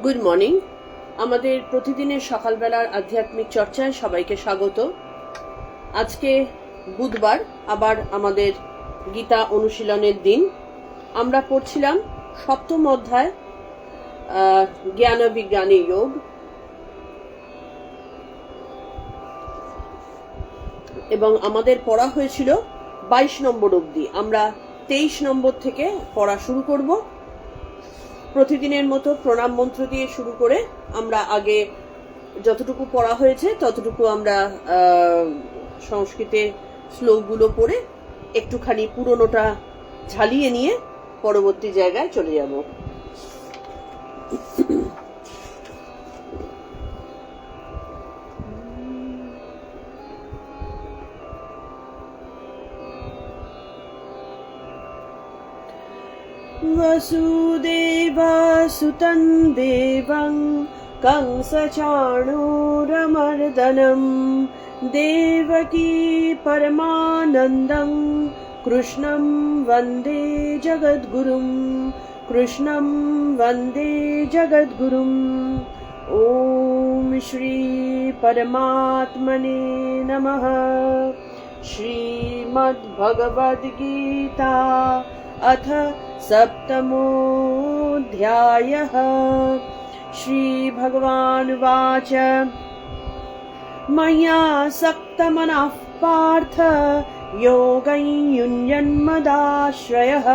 Good morning. আমাদের প্রতিদিনের সকালবেলার আধ্যাত্মিক চর্চায় সবাইকে স্বাগত। আজকে বুধবার, আবার আমাদের গীতা অনুশীলনের দিন। আমরা পড়ছিলাম সপ্তম অধ্যায় জ্ঞান বিজ্ঞানী যোগ, এবং আমাদের পড়া হয়েছিল 22 নম্বর অবধি। আমরা 23 নম্বর থেকে পড়া শুরু করব। প্রতিদিনের মতো প্রণাম মন্ত্র দিয়ে শুরু করে আমরা আগে যতটুকু পড়া হয়েছে ততটুকু আমরা সংস্কৃতে শ্লোকগুলো পড়ে একটুখানি পুরনোটা ঝালিয়ে নিয়ে পরবর্তী জায়গায় চলে যাব। वसुदेवसुतं देवं कंसचाणूरमर्दनं देवकी परमानन्दं कृष्णं वन्दे जगद्गुरुं कृष्णं वन्दे जगद्गुरुम्। ॐ श्री परमात्मने नमः। श्रीमद्भगवद्गीता अथ सप्तमोऽध्यायः। श्रीभगवानुवाच मया सक्तमनः पार्थ योगं युञ्जन्मदाश्रयः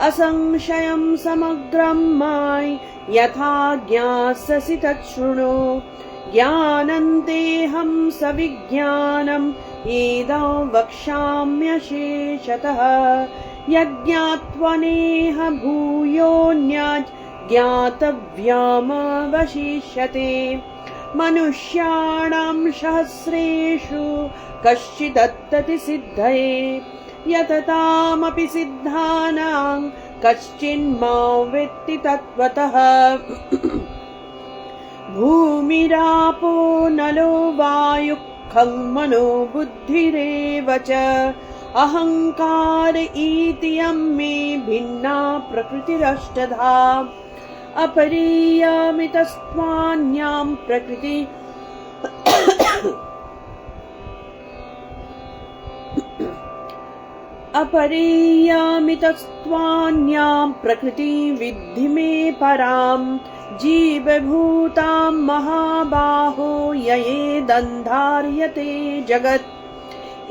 असंशयं समग्रं मां यथा ज्ञास्यसि तच्छृणु। ज्ञानन्तेऽहं सविज्ञानम् एदं वक्ष्याम्यशेषतः यज्ञात्वनेह भूयोऽन्यत् ज्ञातव्यमवशिष्यते। मनुष्याणां सहस्रेषु कश्चिदत्तति सिद्धये यततामपि सिद्धानां कश्चिन्मां वेत्ति तत्त्वतः। भूमिरापो नलो वायुः खं मनो बुद्धिरेव च अहंकार इत्ययं मे भिन्ना प्रकृतिरष्टधा। अपरियमितस्त्वान्यां प्रकृति अपरियमितस्त्वान्यां प्रकृति विद्धि मे परां। जीवभूतां महाबाहो ययेदन्धार्यते जगत्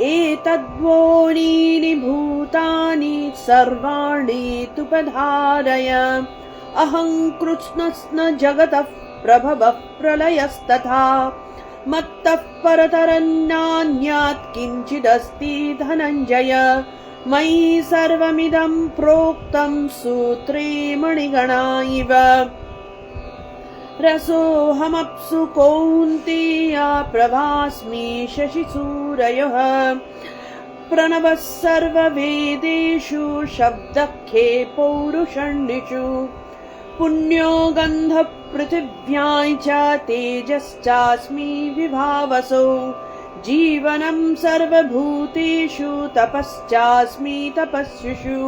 एतद्वोनीनि भूतानि सर्वाणि तुपधारय। अहं कृत्स्न जगतः प्रभवः प्रलयस्तथा मत्तः परतरन्नान्यत् किञ्चिदस्ति धनञ्जय। मयि सर्वमिदं प्रोक्तं सूत्रे मणिगणा इव। रसोऽहमप्सु कौन्तेय प्रभास्मि शशिसूरयः। प्रणवः सर्ववेदेषु शब्दखे पौरुषण्येषु। पुण्यो गन्धः पृथिव्यां च तेजश्चास्मि विभावसो। जीवनं सर्वभूतेषु तपश्चास्मि तपस्विषु।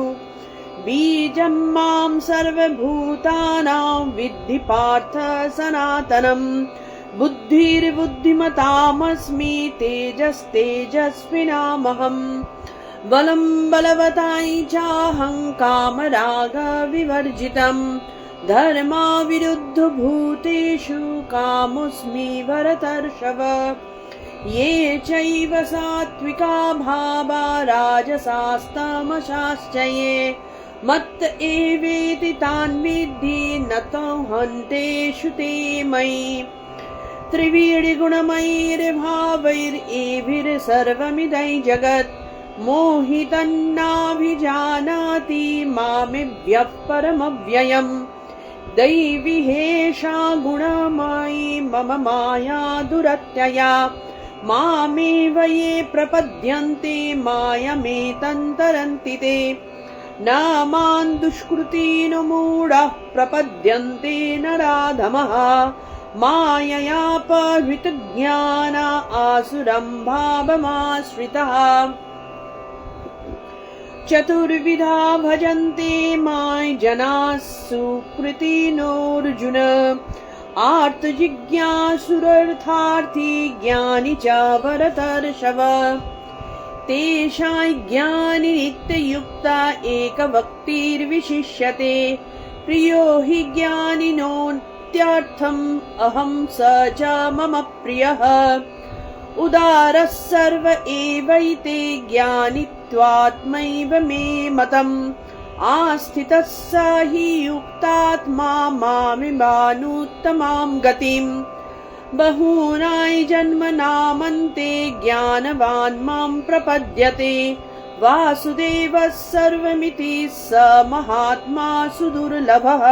बीजं मां सर्वभूतानां विद्धि पार्थ सनातनम्। बुद्धिर्बुद्धिमतामस्मि तेजस्तेजस्विनामहम्। बलं बलवतां चाहं कामरागविवर्जितम्। धर्माविरुद्धभूतेषु कामोऽस्मि भरतर्षभ। ये चैव सात्विका भावा राजसास्तमसाश्च ये मत्त एवेति तान् विद्धि न हन्तेषु ते मयि। त्रिविधगुणमयैर्भावैरेभिर्सर्वमिदं जगत् मोहितं नाभिजानाति मामेव्यः परमव्ययम्। दैवीहेषा गुणमयी मम माया दुरत्यया। मामेव ये प्रपद्यन्ते मायमेतन्तरन्ति ते। न मां दुष्कृतिनो मूढाः प्रपद्यन्ते नराधमः। माययापहृतज्ञाना आसुरं भावमाश्रितः। चतुर्विधा भजन्ते मां जनाः सुकृतिनोऽर्जुन आर्तजिज्ञासुरर्थार्थी ज्ञानी च भरतर्षभ तेषां ज्ञानी नित्ययुक्ता एकभक्तिर्विशिष्यते प्रियो हि ज्ञानिनोत्यर्थम् अहं स च मम प्रियः उदारः सर्व एवैते ज्ञानित्वात्मैव मे मतम् आस्थितः स हि युक्तात्मा मामिमानुत्तमां गतिम् बहूनां जन्मनामन्ते ज्ञानवान् मां प्रपद्यते वासुदेवः सर्वमिति स महात्मा सुदुर्लभः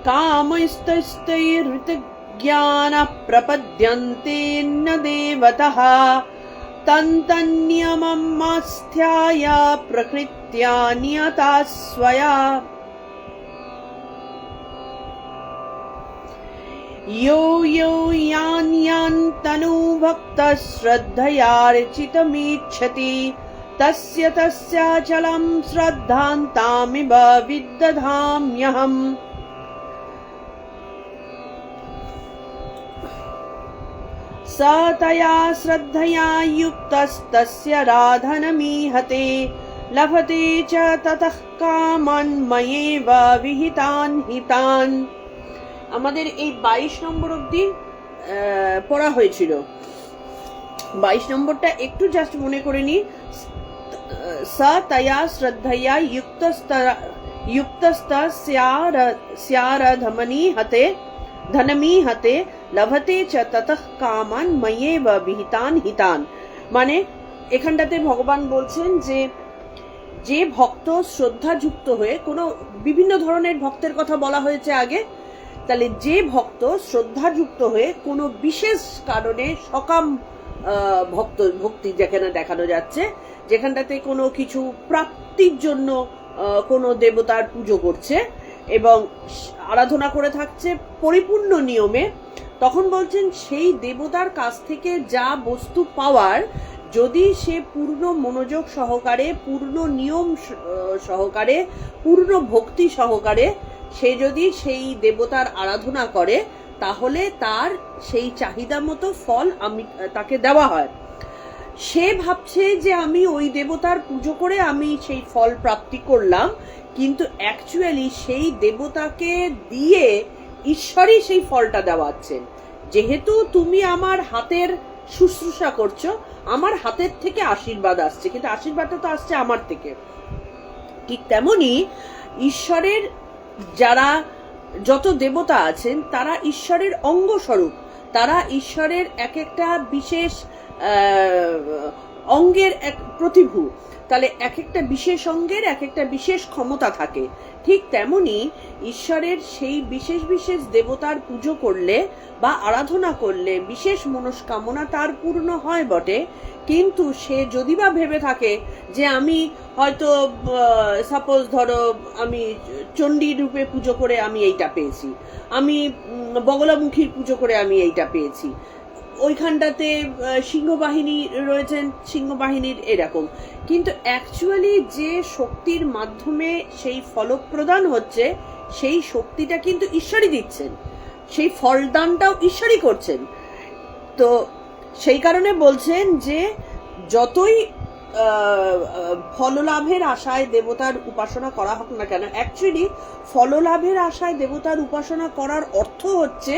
कामस्तैर्हृतज्ञानः प्रपद्यन्ते न देवतः तन्तन्नियमम् आस्थ्याय प्रकृत्या नियता स्वया यो यो यान्यान्तनुभक्तः श्रद्धयार्चितमीच्छति तस्य तस्याचलं श्रद्धां तामिव विदधाम्यहम् स तया श्रद्धया युक्तस्तस्य राधनमीहते लभते च ततः कामान् मयेव विहितान् हितान्। আমাদের এই 22 নম্বর অবধি পড়া হয়েছিল। 22 নম্বরটা একটু জাস্ট মনে করে নি। স তয়া শ্রদ্ধয়া ধনমি হতে লভতে চ ততঃ কামান ময়েব বিহিতান হিতান। মানে এখানটাতে ভগবান বলছেন যে যে ভক্ত শ্রদ্ধাযুক্ত হয়ে, কোনো বিভিন্ন ধরনের ভক্তের কথা বলা হয়েছে আগে, তাহলে যে ভক্ত শ্রদ্ধাযুক্ত হয়ে কোনো বিশেষ কারণে সকাম ভক্তি যেখানে দেখানো যাচ্ছে, যেখানটাতে কোনো কিছু প্রাপ্তির জন্য কোনো দেবতার পুজো করছে এবং আরাধনা করে থাকছে পরিপূর্ণ নিয়মে, তখন বলছেন সেই দেবতার কাছ থেকে যা বস্তু পাওয়ার, যদি সে পূর্ণ মনোযোগ সহকারে, পূর্ণ নিয়ম সহকারে, পূর্ণ ভক্তি সহকারে সে যদি সেই দেবতার আরাধনা করে, তাহলে তার সেই চাহিদা মতো ফল তাকে দেওয়া হয়। সে ভাবছে যে আমি ওই দেবতার পুজো করে আমি সেই ফল প্রাপ্তি করলাম, কিন্তু অ্যাকচুয়ালি সেই দেবতাকে দিয়ে ঈশ্বরই সেই ফলটা দেওয়াচ্ছেন। যেহেতু তুমি আমার হাতের শুশ্রূষা করছো, আমার হাতের থেকে আশীর্বাদ আসছে, কিন্তু আশীর্বাদটা তো আসছে আমার থেকে। ঠিক তেমনি ঈশ্বরের যারা যত দেবতা আছেন তারা ঈশ্বরের অঙ্গস্বরূপ, তারা ঈশ্বরের এক একটা বিশেষ অঙ্গের এক প্রতিভূ। তাহলে এক একটা বিশেষ অঙ্গের এক একটা বিশেষ ক্ষমতা থাকে। ঠিক তেমনি ঈশ্বরের সেই বিশেষ বিশেষ দেবতার পুজো করলে বা আরাধনা করলে বিশেষ মনস্কামনা তার পূর্ণ হয় বটে, কিন্তু সে যদি বা ভেবে থাকে যে আমি হয়তো সাপোজ ধরো আমি চণ্ডী রূপে পুজো করে আমি এইটা পেয়েছি, আমি বগলামুখীর পুজো করে আমি এইটা পেয়েছি, ওইখানটাতে সিংহবাহিনী রয়েছেন, সিংহবাহিনীর এরকম, কিন্তু অ্যাকচুয়ালি যে শক্তির মাধ্যমে সেই ফলপ্রদান হচ্ছে সেই শক্তিটা কিন্তু ঈশ্বরই দিচ্ছেন, সেই ফলদানটাও ঈশ্বরই করছেন। তো সেই কারণে বলছেন যে যতই ফললাভের আশায় দেবতার উপাসনা করা হোক না কেন, অ্যাকচুয়ালি ফললাভের আশায় দেবতার উপাসনা করার অর্থ হচ্ছে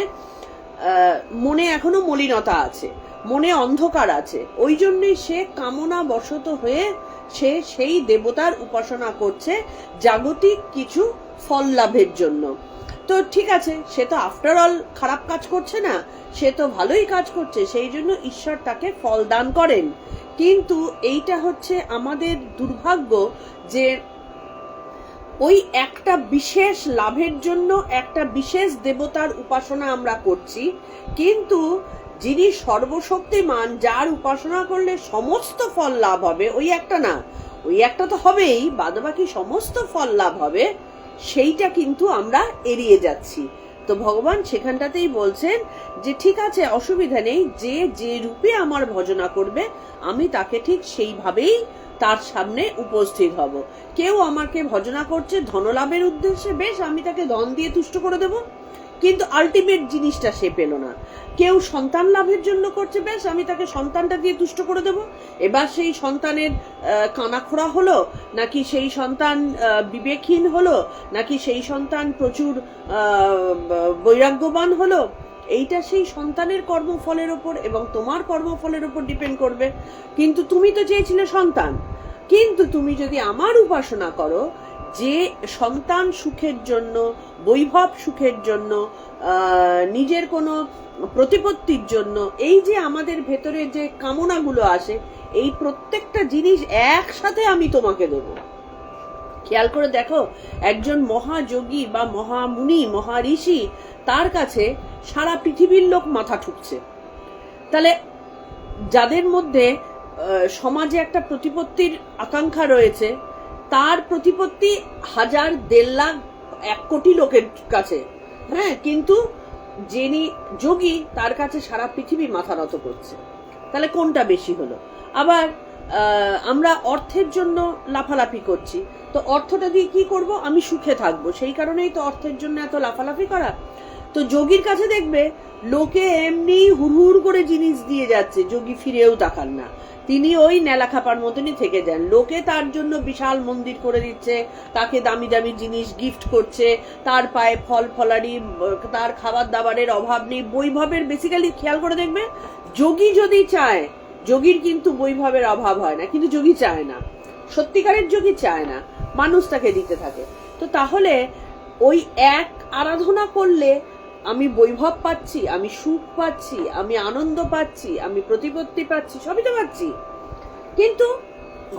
মনে এখনো মলিনতা আছে, মনে অন্ধকার আছে, ওই জন্যই সে কামনা বশত হয়ে সে সেই দেবতার উপাসনা করছে জাগতিক কিছু ফল লাভের জন্য। তো ঠিক আছে, সে তো আফটার অল খারাপ কাজ করছে না, সে তো ভালোই কাজ করছে, সেই জন্য ঈশ্বর তাকে ফল দান করেন। কিন্তু এইটা হচ্ছে আমাদের দুর্ভাগ্য যে ওই একটা বিশেষ লাভের জন্য একটা বিশেষ দেবতার উপাসনা আমরা করছি, কিন্তু যিনি সর্বশক্তিমান, যার উপাসনা করলে সমস্ত ফল লাভ হবে, ওই একটা না, ওই একটা তো হবেই, বাদবাকি সমস্ত ফল লাভ হবে, সেইটা কিন্তু আমরা এড়িয়ে যাচ্ছি। তো ভগবান সেখানটাতেই বলছেন যে ঠিক আছে, অসুবিধা নেই, যে যে রূপে আমার ভজনা করবে আমি তাকে ঠিক সেইভাবেই তার সামনে উপস্থিত হব। কেউ আমাকে ভজনা করছে ধনলাভের উদ্দেশ্যে, বেশ, আমি তাকে ধন দিয়ে তুষ্ট করে দেব, কিন্তু আলটিমেট জিনিসটা সে পেল না। কেউ সন্তান লাভের জন্য করছে, বেশ, আমি তাকে সন্তানটা দিয়ে তুষ্ট করে দেব। এবার সেই সন্তানের কানাখোড়া হলো, নাকি সেই সন্তান বিবেকহীন হলো, নাকি সেই সন্তান প্রচুর বৈরাগ্যবান হলো, এইটা সেই সন্তানের কর্মফলের ওপর এবং তোমার কর্মফলের ওপর ডিপেন্ড করবে। কিন্তু তুমি তো চেয়েছিলে সন্তান, কিন্তু তুমি যদি আমার উপাসনা করো, যে সন্তান সুখের জন্য, বৈভব সুখের জন্য, নিজের কোনো প্রতিপত্তির জন্য, এই যে আমাদের ভেতরে যে কামনাগুলো আসে, এই প্রত্যেকটা জিনিস একসাথে আমি তোমাকে দেব। খেয়াল করে দেখো, একজন মহাযোগী বা মহামুনি, মহাঋষি, তার কাছে সারা পৃথিবীর লোক মাথা ঠুকছে। তাহলে যাদের মধ্যে সমাজে একটা প্রতিপত্তির আকাঙ্ক্ষা রয়েছে, তার প্রতিপত্তি 1000, 1.5 লাখ, 1 কোটি লোকের কাছে, হ্যাঁ, কিন্তু যিনি যোগী তার কাছে সারা পৃথিবী মাথা নত করছে। তাহলে কোনটা বেশি হলো? আবার আমরা অর্থের জন্য লাফালাফি করছি, তো অর্থটা দিয়ে কি করব? আমি সুখে থাকবো, সেই কারণেই তো অর্থের জন্য এত লাফালাফি করা। তো যোগীর কাছে দেখবে লোকে এমনি হুড়হুড় করে জিনিস দিয়ে যাচ্ছে, যোগী ফিরেও তাকান না, তিনি ওই নেলা খাপার মতনই থেকে যান। লোকে তার জন্য বিশাল মন্দির করে দিচ্ছে, তাকে দামি দামি জিনিস গিফট করছে, তার পায়ে ফল ফলারি, তার খাবার দাবারের অভাব নেই, বৈভবের বেসিক্যালি খেয়াল করে দেখবে, যোগী যদি চায়, যোগীর কিন্তু বৈভবের অভাব হয় না, কিন্তু যোগী চায় না, সত্যিকারের যোগী চায় না, মানুষ তাকে দিতে থাকে। তো তাহলে ওই এক আরাধনা করলে আমি বৈভব পাচ্ছি, আমি সুখ পাচ্ছি, আমি আনন্দ পাচ্ছি, আমি প্রতিপত্তি পাচ্ছি, সবই তো পাচ্ছি, কিন্তু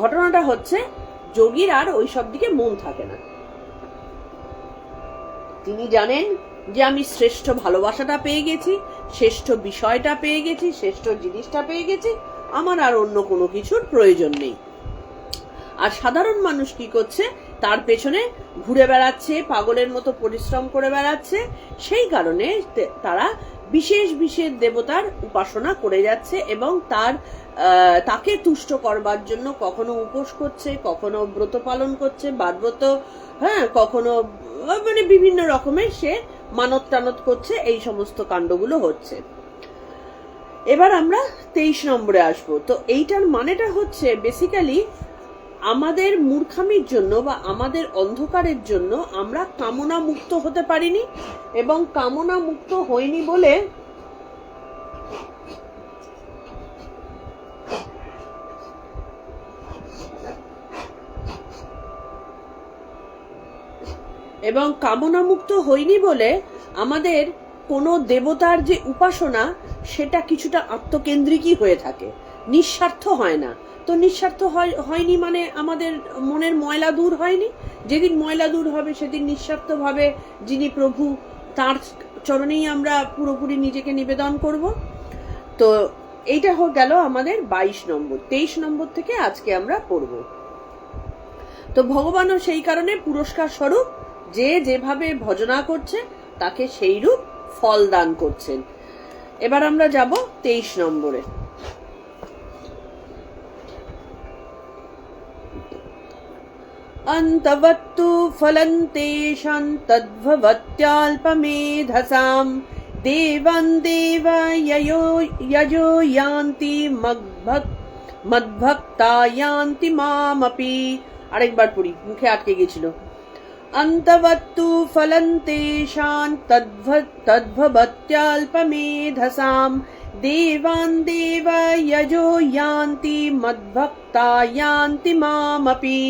ঘটনাটা হচ্ছে যোগীর আর ওই সব দিকে মন থাকে না। তিনি জানেন যে আমি শ্রেষ্ঠ ভালোবাসাটা পেয়ে গেছি, শ্রেষ্ঠ বিষয়টা পেয়ে গেছি, শ্রেষ্ঠ জিনিসটা পেয়ে গেছি, আমার আর অন্য কোনো কিছুর প্রয়োজন নেই। আর সাধারণ মানুষ কি করছে? তার পেছনে ঘুরে বেড়াচ্ছে, পাগলের মতো পরিশ্রম করে বেড়াচ্ছে। সেই কারণে তারা বিশেষ বিশেষ দেবতার উপাসনা করে যাচ্ছে এবং তাকে তুষ্ট করবার জন্য কখনো উপোস করছে, কখনো ব্রত পালন করছে, বাদব্রত, হ্যাঁ, কখনো মানে বিভিন্ন রকমের সে মানত টানত করছে। এই সমস্ত কাণ্ডগুলো হচ্ছে। এবার আমরা 23 নম্বরে আসবো। তো এইটার মানেটা হচ্ছে বেসিক্যালি আমাদের মূর্খামির জন্য বা আমাদের অন্ধকারের জন্য আমরা কামনা মুক্ত হতে পারিনি, এবং কামনা মুক্ত হইনি বলে আমাদের কোনো দেবতার যে উপাসনা সেটা কিছুটা আত্মকেন্দ্রিকই হয়ে থাকে, নিঃস্বার্থ হয় না। তো নিঃস্বার্থ হয়নি মানে আমাদের মনের ময়লা দূর হয়নি। যেদিন ময়লা দূর হবে সেদিন নিঃস্বার্থভাবে যিনি প্রভু, তার চরণেই আমরা পুরোপুরি নিজেকে নিবেদন করব। তো এইটা হয়ে গেল আমাদের 22 নম্বর। 23 নম্বর থেকে আজকে আমরা পড়ব। তো ভগবানও সেই কারণে পুরস্কার স্বরূপ যে যেভাবে ভজনা করছে তাকে সেই রূপ ফল দান করছেন। এবার আমরা যাব 23 নম্বরে। অন্তবত্তু ফলন্তেষাং তদ্ভবত্যাল্পমেধসাং দেবান দেবা যজো ইয়ান্তি মদ্ভক্তা ইয়ান্তি মামপি। আরেকবার পড়ি, মুখে আটকে গেছিল। অন্তবত্তু ফলন্তেষাং তদ্ভবত্যাল্পমেধসাং দেবান দেবা যজো ইয়ান্তি মদ্ভক্তা ইয়ান্তি মামপি।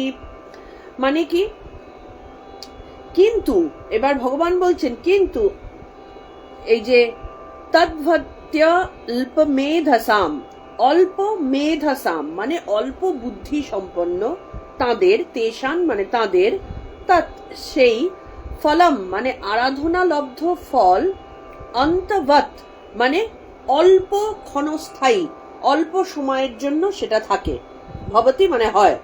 মানে কি? কিন্তু এবার ভগবান বলছেন কিন্তু এই যে তদ্ভক্ত্যল্পমেধসাম, অল্প মেধসাম মানে অল্প বুদ্ধি সম্পন্ন তাদের, তেষাং মানে তাদের, তৎ সেই, ফলম মানে আরাধনা লব্ধ ফল, অন্তবৎ মানে অল্প ক্ষণস্থায়ী, অল্প সময়ের জন্য সেটা থাকে, ভবতি মানে হয়,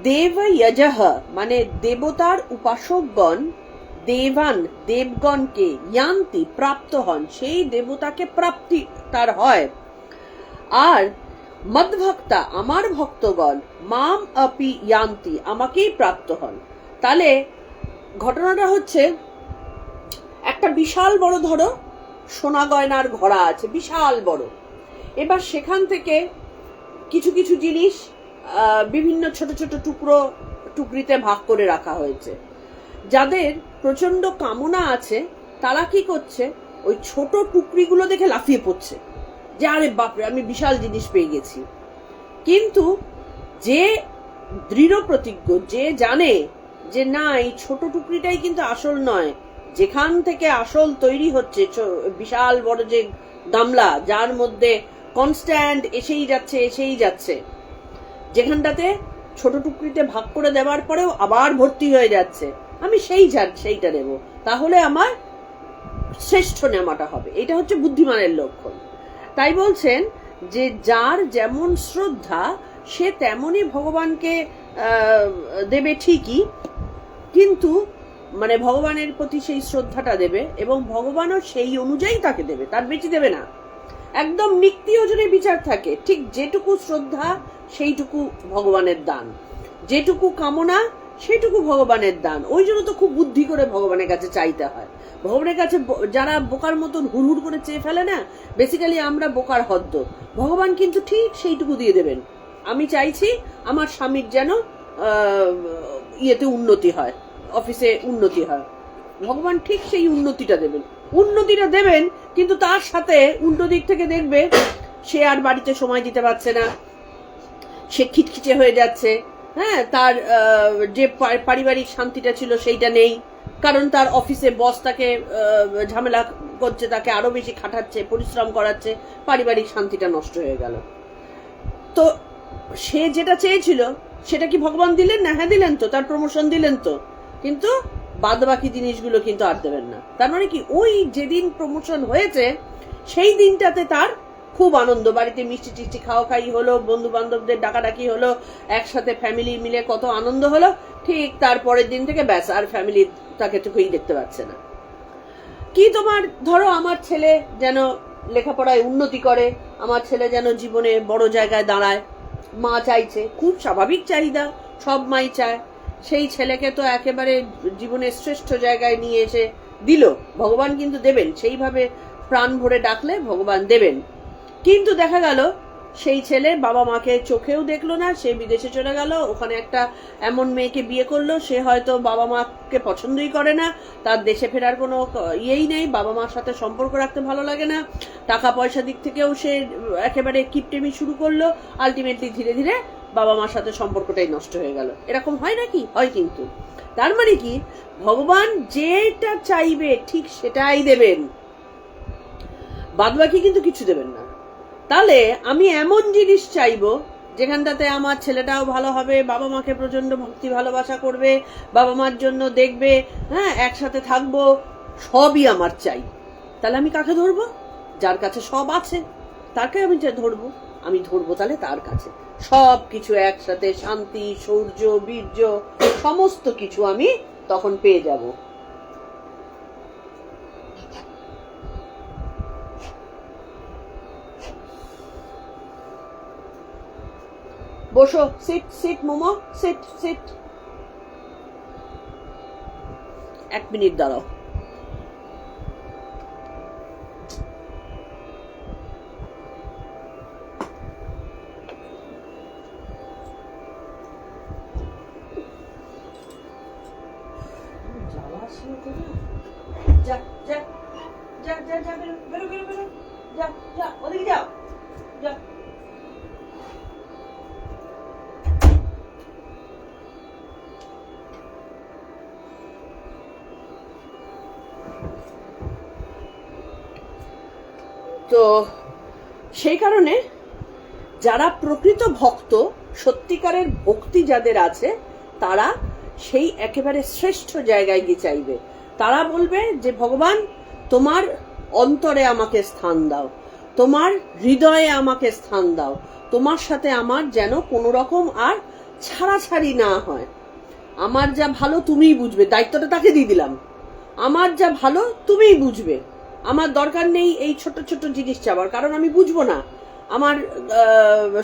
দেব যজঃ মানে দেবতার উপাসকগণ, দেবান দেবগণকে ইয়ান্তি প্রাপ্ত হন, সেই দেবতাকে প্রাপ্তি তার হয়। আর মদ্ভক্তা আমার ভক্তগণ মাম আপি ইয়ান্তি আমাকেই প্রাপ্ত হন। তাহলে ঘটনাটা হচ্ছে, একটা বিশাল বড় ধরো সোনা গয়নার ঘোড়া আছে, বিশাল বড়। এবার সেখান থেকে কিছু কিছু জিনিস বিভিন্ন ছোট ছোট টুকরিতে ভাগ করে রাখা হয়েছে। যাদের প্রচন্ড কামনা আছে তারা কি করছে, ওই ছোট টুকরিগুলো দেখে লাফিয়ে পড়ছে যে আরে বাপরে আমি বিশাল জিনিস পেয়ে গেছি। কিন্তু যে দৃঢ় প্রতিজ্ঞ, যে জানে যে না এই ছোট টুকরিটাই কিন্তু আসল নয়, যেখান থেকে আসল তৈরি হচ্ছে বিশাল বড় যে গামলা যার মধ্যে কনস্ট্যান্ট এসেই যাচ্ছে, যেখানটাতে ছোট টুকরিতে ভাগ করে দেওয়ার পরেও আবার ভর্তি হয়ে যাচ্ছে, আমি সেইটা নেব, তাহলে আমার শ্রেষ্ঠ নেওয়াটা হবে। এটা হচ্ছে বুদ্ধিমানের লক্ষণ। তাই বলছেন যে যার যেমন শ্রদ্ধা সে তেমনই ভগবানকে দেবে ঠিকই, কিন্তু মানে ভগবানের প্রতি সেই শ্রদ্ধাটা দেবে এবং ভগবানও সেই অনুযায়ী তাকে দেবে, তার বেশি দেবে না। একদম নিক্তি ওজনে বিচার থাকে, ঠিক যেটুকু শ্রদ্ধা সেইটুকু ভগবানের দান, যেটুকু কামনা সেটুকু ভগবানের দান। ওই জন্য তো খুব বুদ্ধি করে ভগবানের কাছে চাইতে হয়। ভগবানের কাছে যারা বোকার মতন হুড়হুড় করে চেয়ে ফেলে না, বেসিক্যালি আমরা বোকার হদ্দ। ভগবান কিন্তু ঠিক সেইটুকু দিয়ে দেবেন। আমি চাইছি আমার স্বামীর যেন ইয়েতে উন্নতি হয়, অফিসে উন্নতি হয়, ভগবান ঠিক সেই উন্নতিটা দেবেন। কিন্তু তার সাথে উল্টো দিক থেকে দেখবে সে আর বাড়িতে সময় দিতে পারছে না, সে খিটখিটে হয়ে যাচ্ছে, হ্যাঁ, তার যে পারিবারিক শান্তিটা ছিল সেইটা নেই, কারণ তার অফিসে বস তাকে ঝামেলা করছে, তাকে আরো বেশি খাটাচ্ছে, পরিশ্রম করাচ্ছে, পারিবারিক শান্তিটা নষ্ট হয়ে গেল। তো সে যেটা চেয়েছিল সেটা কি ভগবান দিলেন না? হ্যাঁ দিলেন তো, তার প্রমোশন দিলেন তো, কিন্তু বাদ বাকি জিনিসগুলো কিন্তু আর দেবেন না। তার মানে কি, ওই যেদিন প্রমোশন হয়েছে সেই দিনটাতে তার খুব আনন্দ, বাড়িতে মিষ্টি টিষ্টি খাওয়াখাই হলো, বন্ধু বান্ধবদের ডাকাডাকি হলো, একসাথে ফ্যামিলি মিলে কত আনন্দ হলো। ঠিক তারপরের দিন থেকে ব্যাস আর ফ্যামিলি তাকে চোখেই দেখতে পাচ্ছে না। কি তোমার ধরো আমার ছেলে যেন লেখাপড়ায় উন্নতি করে, আমার ছেলে যেন জীবনে বড় জায়গায় দাঁড়ায়, মা চাইছে, খুব স্বাভাবিক চাহিদা, সব মাই চায়। সেই ছেলেকে তো একেবারে জীবনের শ্রেষ্ঠ জায়গায় নিয়ে এসে দিল, ভগবান কিন্তু দেবেন, সেইভাবে প্রাণ ভরে ডাকলে ভগবান দেবেন। কিন্তু দেখা গেল সেই ছেলে বাবা মাকে চোখেও দেখলো না, সে বিদেশে চলে গেল, ওখানে একটা এমন মেয়েকে বিয়ে করলো, সে হয়তো বাবা মাকে পছন্দই করে না, তার দেশে ফেরার কোনো ইয়েই নেই, বাবা মার সাথে সম্পর্ক রাখতে ভালো লাগে না, টাকা পয়সা দিক থেকেও সে একেবারে কিপটেমি শুরু করলো, আলটিমেটলি ধীরে ধীরে বাবা মার সাথে সম্পর্কটাই নষ্ট হয়ে গেল। এরকম হয় নাকি? হয়। কিন্তু তার মানে কি, ভগবান যেটা চাইবে ঠিক সেটাই দেবেন, বাদবাকি কিন্তু কিছু দেবেন না। তাহলে আমি এমন জিনিস চাইবো যেখানটাতে আমার ছেলেটাও ভালো হবে, বাবা মাকে প্রচন্ড ভক্তি ভালোবাসা করবে, বাবা মার জন্য দেখবে, হ্যাঁ, একসাথে থাকবো, সবই আমার চাই। তাহলে আমি কাকে ধরবো? যার কাছে সব আছে তাকে আমি ধরবো তাহলে তার কাছে সব কিছু একসাথে, শান্তি, শৌর্য, বীর্য, সমস্ত কিছু আমি তখন পেয়ে যাব। বসো, সিট মোমো, সিট। 1 মিনিট দাঁড়াও। ওদিকে যাও। তো সেই কারণে যারা প্রকৃত ভক্ত, সত্যিকারের ভক্তি যাদের আছে, তারা সেই একেবারে শ্রেষ্ঠ জায়গায় গিয়ে চাইবে। তারা বলবে যে ভগবান তোমার অন্তরে আমাকে স্থান দাও, তোমার হৃদয়ে আমাকে স্থান দাও, তোমার সাথে আমার যেন কোনো রকম আর ছাড়াছাড়ি না হয়, আমার যা ভালো তুমিই বুঝবে, দায়িত্বটা তাকে দিয়ে দিলাম, আমার যা ভালো তুমিই বুঝবে, আমার দরকার নেই এই ছোট ছোট জিনিস চাওয়ার, কারণ আমি বুঝবো না আমার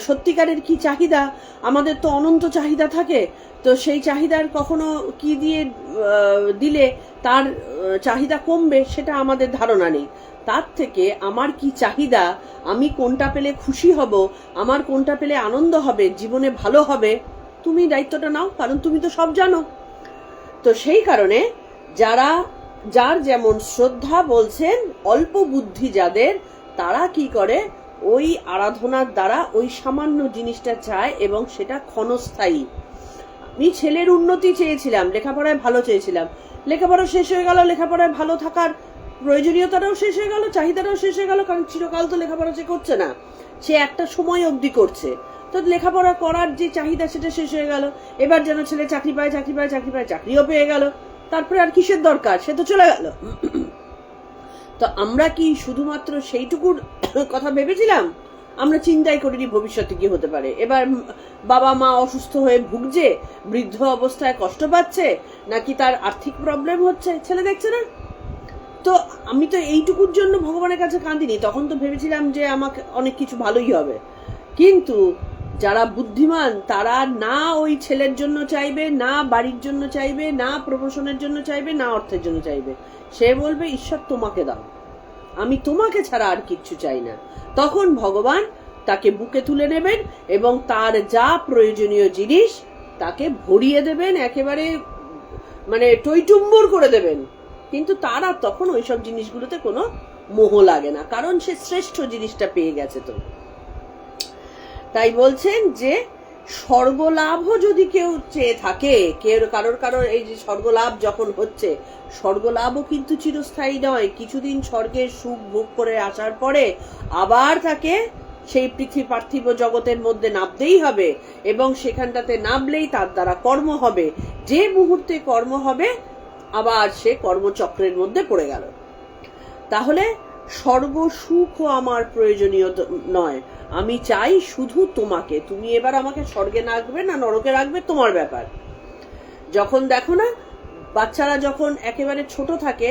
সত্যিকারের কি চাহিদা। আমাদের তো অনন্ত চাহিদা থাকে, তো সেই চাহিদার কখনো কি দিয়ে দিলে তার চাহিদা কমবে সেটা আমাদের ধারণা নেই। তার থেকে আমার কি চাহিদা, আমি কোনটা পেলে খুশি হব, আমার কোনটা পেলে আনন্দ হবে, জীবনে ভালো হবে, তুমি দায়িত্বটা নাও, কারণ তুমি তো সব জানো। তো সেই কারণে যার যেমন শ্রদ্ধা বলছেন, অল্প বুদ্ধি যাদের, তারা কি করে ওই আরাধনার দ্বারা ওই সামান্য জিনিসটা চায় এবং সেটা ক্ষণস্থায়ী। আমি ছেলের উন্নতি চেয়েছিলাম, লেখাপড়ায় ভালো চেয়েছিলাম, লেখাপড়া শেষ হয়ে গেল, লেখাপড়ায় ভালো থাকার প্রয়োজনীয়তাটাও শেষ হয়ে গেল, চাহিদাটাও শেষ হয়ে গেল, কারণ চিরকাল তো লেখাপড়া সে করছে না, সে একটা সময় অবধি করছে, তো লেখাপড়া করার যে চাহিদা সেটা শেষ হয়ে গেল। এবার যেন ছেলে চাকরি পায়, চাকরিও পেয়ে গেল, তারপরে আর কিসের দরকার, সে তো চলে গেল। তো আমরা কি শুধুমাত্র সেইটুকুর কথা ভেবেছিলাম? আমরা চিন্তাই করিনি ভবিষ্যতে কি হতে পারে। এবার বাবা মা অসুস্থ হয়ে ভুগছে, বৃদ্ধ অবস্থায় কষ্ট পাচ্ছে, নাকি তার আর্থিক প্রবলেম হচ্ছে, ছেলে দেখছে না। তো আমি তো এইটুকুর জন্য ভগবানের কাছে কাঁদিনি, তখন তো ভেবেছিলাম যে আমাকে অনেক কিছু ভালোই হবে। কিন্তু যারা বুদ্ধিমান তারা না ওই ছেলের জন্য চাইবে, না বাড়ির জন্য চাইবে, না প্রমোশনের জন্য চাইবে, না অর্থের জন্য চাইবে, সে বলবে ঈশ্বর তোমাকে দাও, আমি তোমাকে ছাড়া আর কিচ্ছু চাই না। তখন ভগবান তাকে বুকে তুলে নেবেন এবং তার যা প্রয়োজনীয় জিনিস তাকে ভরিয়ে দেবেন, একেবারে মানে টইটুম্বর করে দেবেন। কিন্তু তারা তখন ওইসব জিনিসগুলোতে কোনো মোহ লাগে না, কারণ সে শ্রেষ্ঠ জিনিসটা পেয়ে গেছে। তো তাই বলছেন যে স্বর্গলাভও যদি কেউ চেয়ে থাকে, কারোর এই যে স্বর্গলাভ যখন হচ্ছে, স্বর্গলাভও কিন্তু চিরস্থায়ী নয়। কিছুদিন স্বর্গের সুখ ভোগ করে আসার পরে আবার তাকে সেই পার্থিব জগতের মধ্যে নামতেই হবে, এবং সেখানটাতে নামলেই তার দ্বারা কর্ম হবে। যে মুহূর্তে কর্ম হবে আবার সে কর্মচক্রের মধ্যে পড়ে গেল। তাহলে স্বর্গ সুখও আমার প্রয়োজনীয় নয়, আমি চাই শুধু তোমাকে। তুমি এবার আমাকে স্বর্গে রাখবে না নরকে রাখবে তোমার ব্যাপার। যখন দেখো না বাচ্চারা যখন একেবারে ছোট থাকে,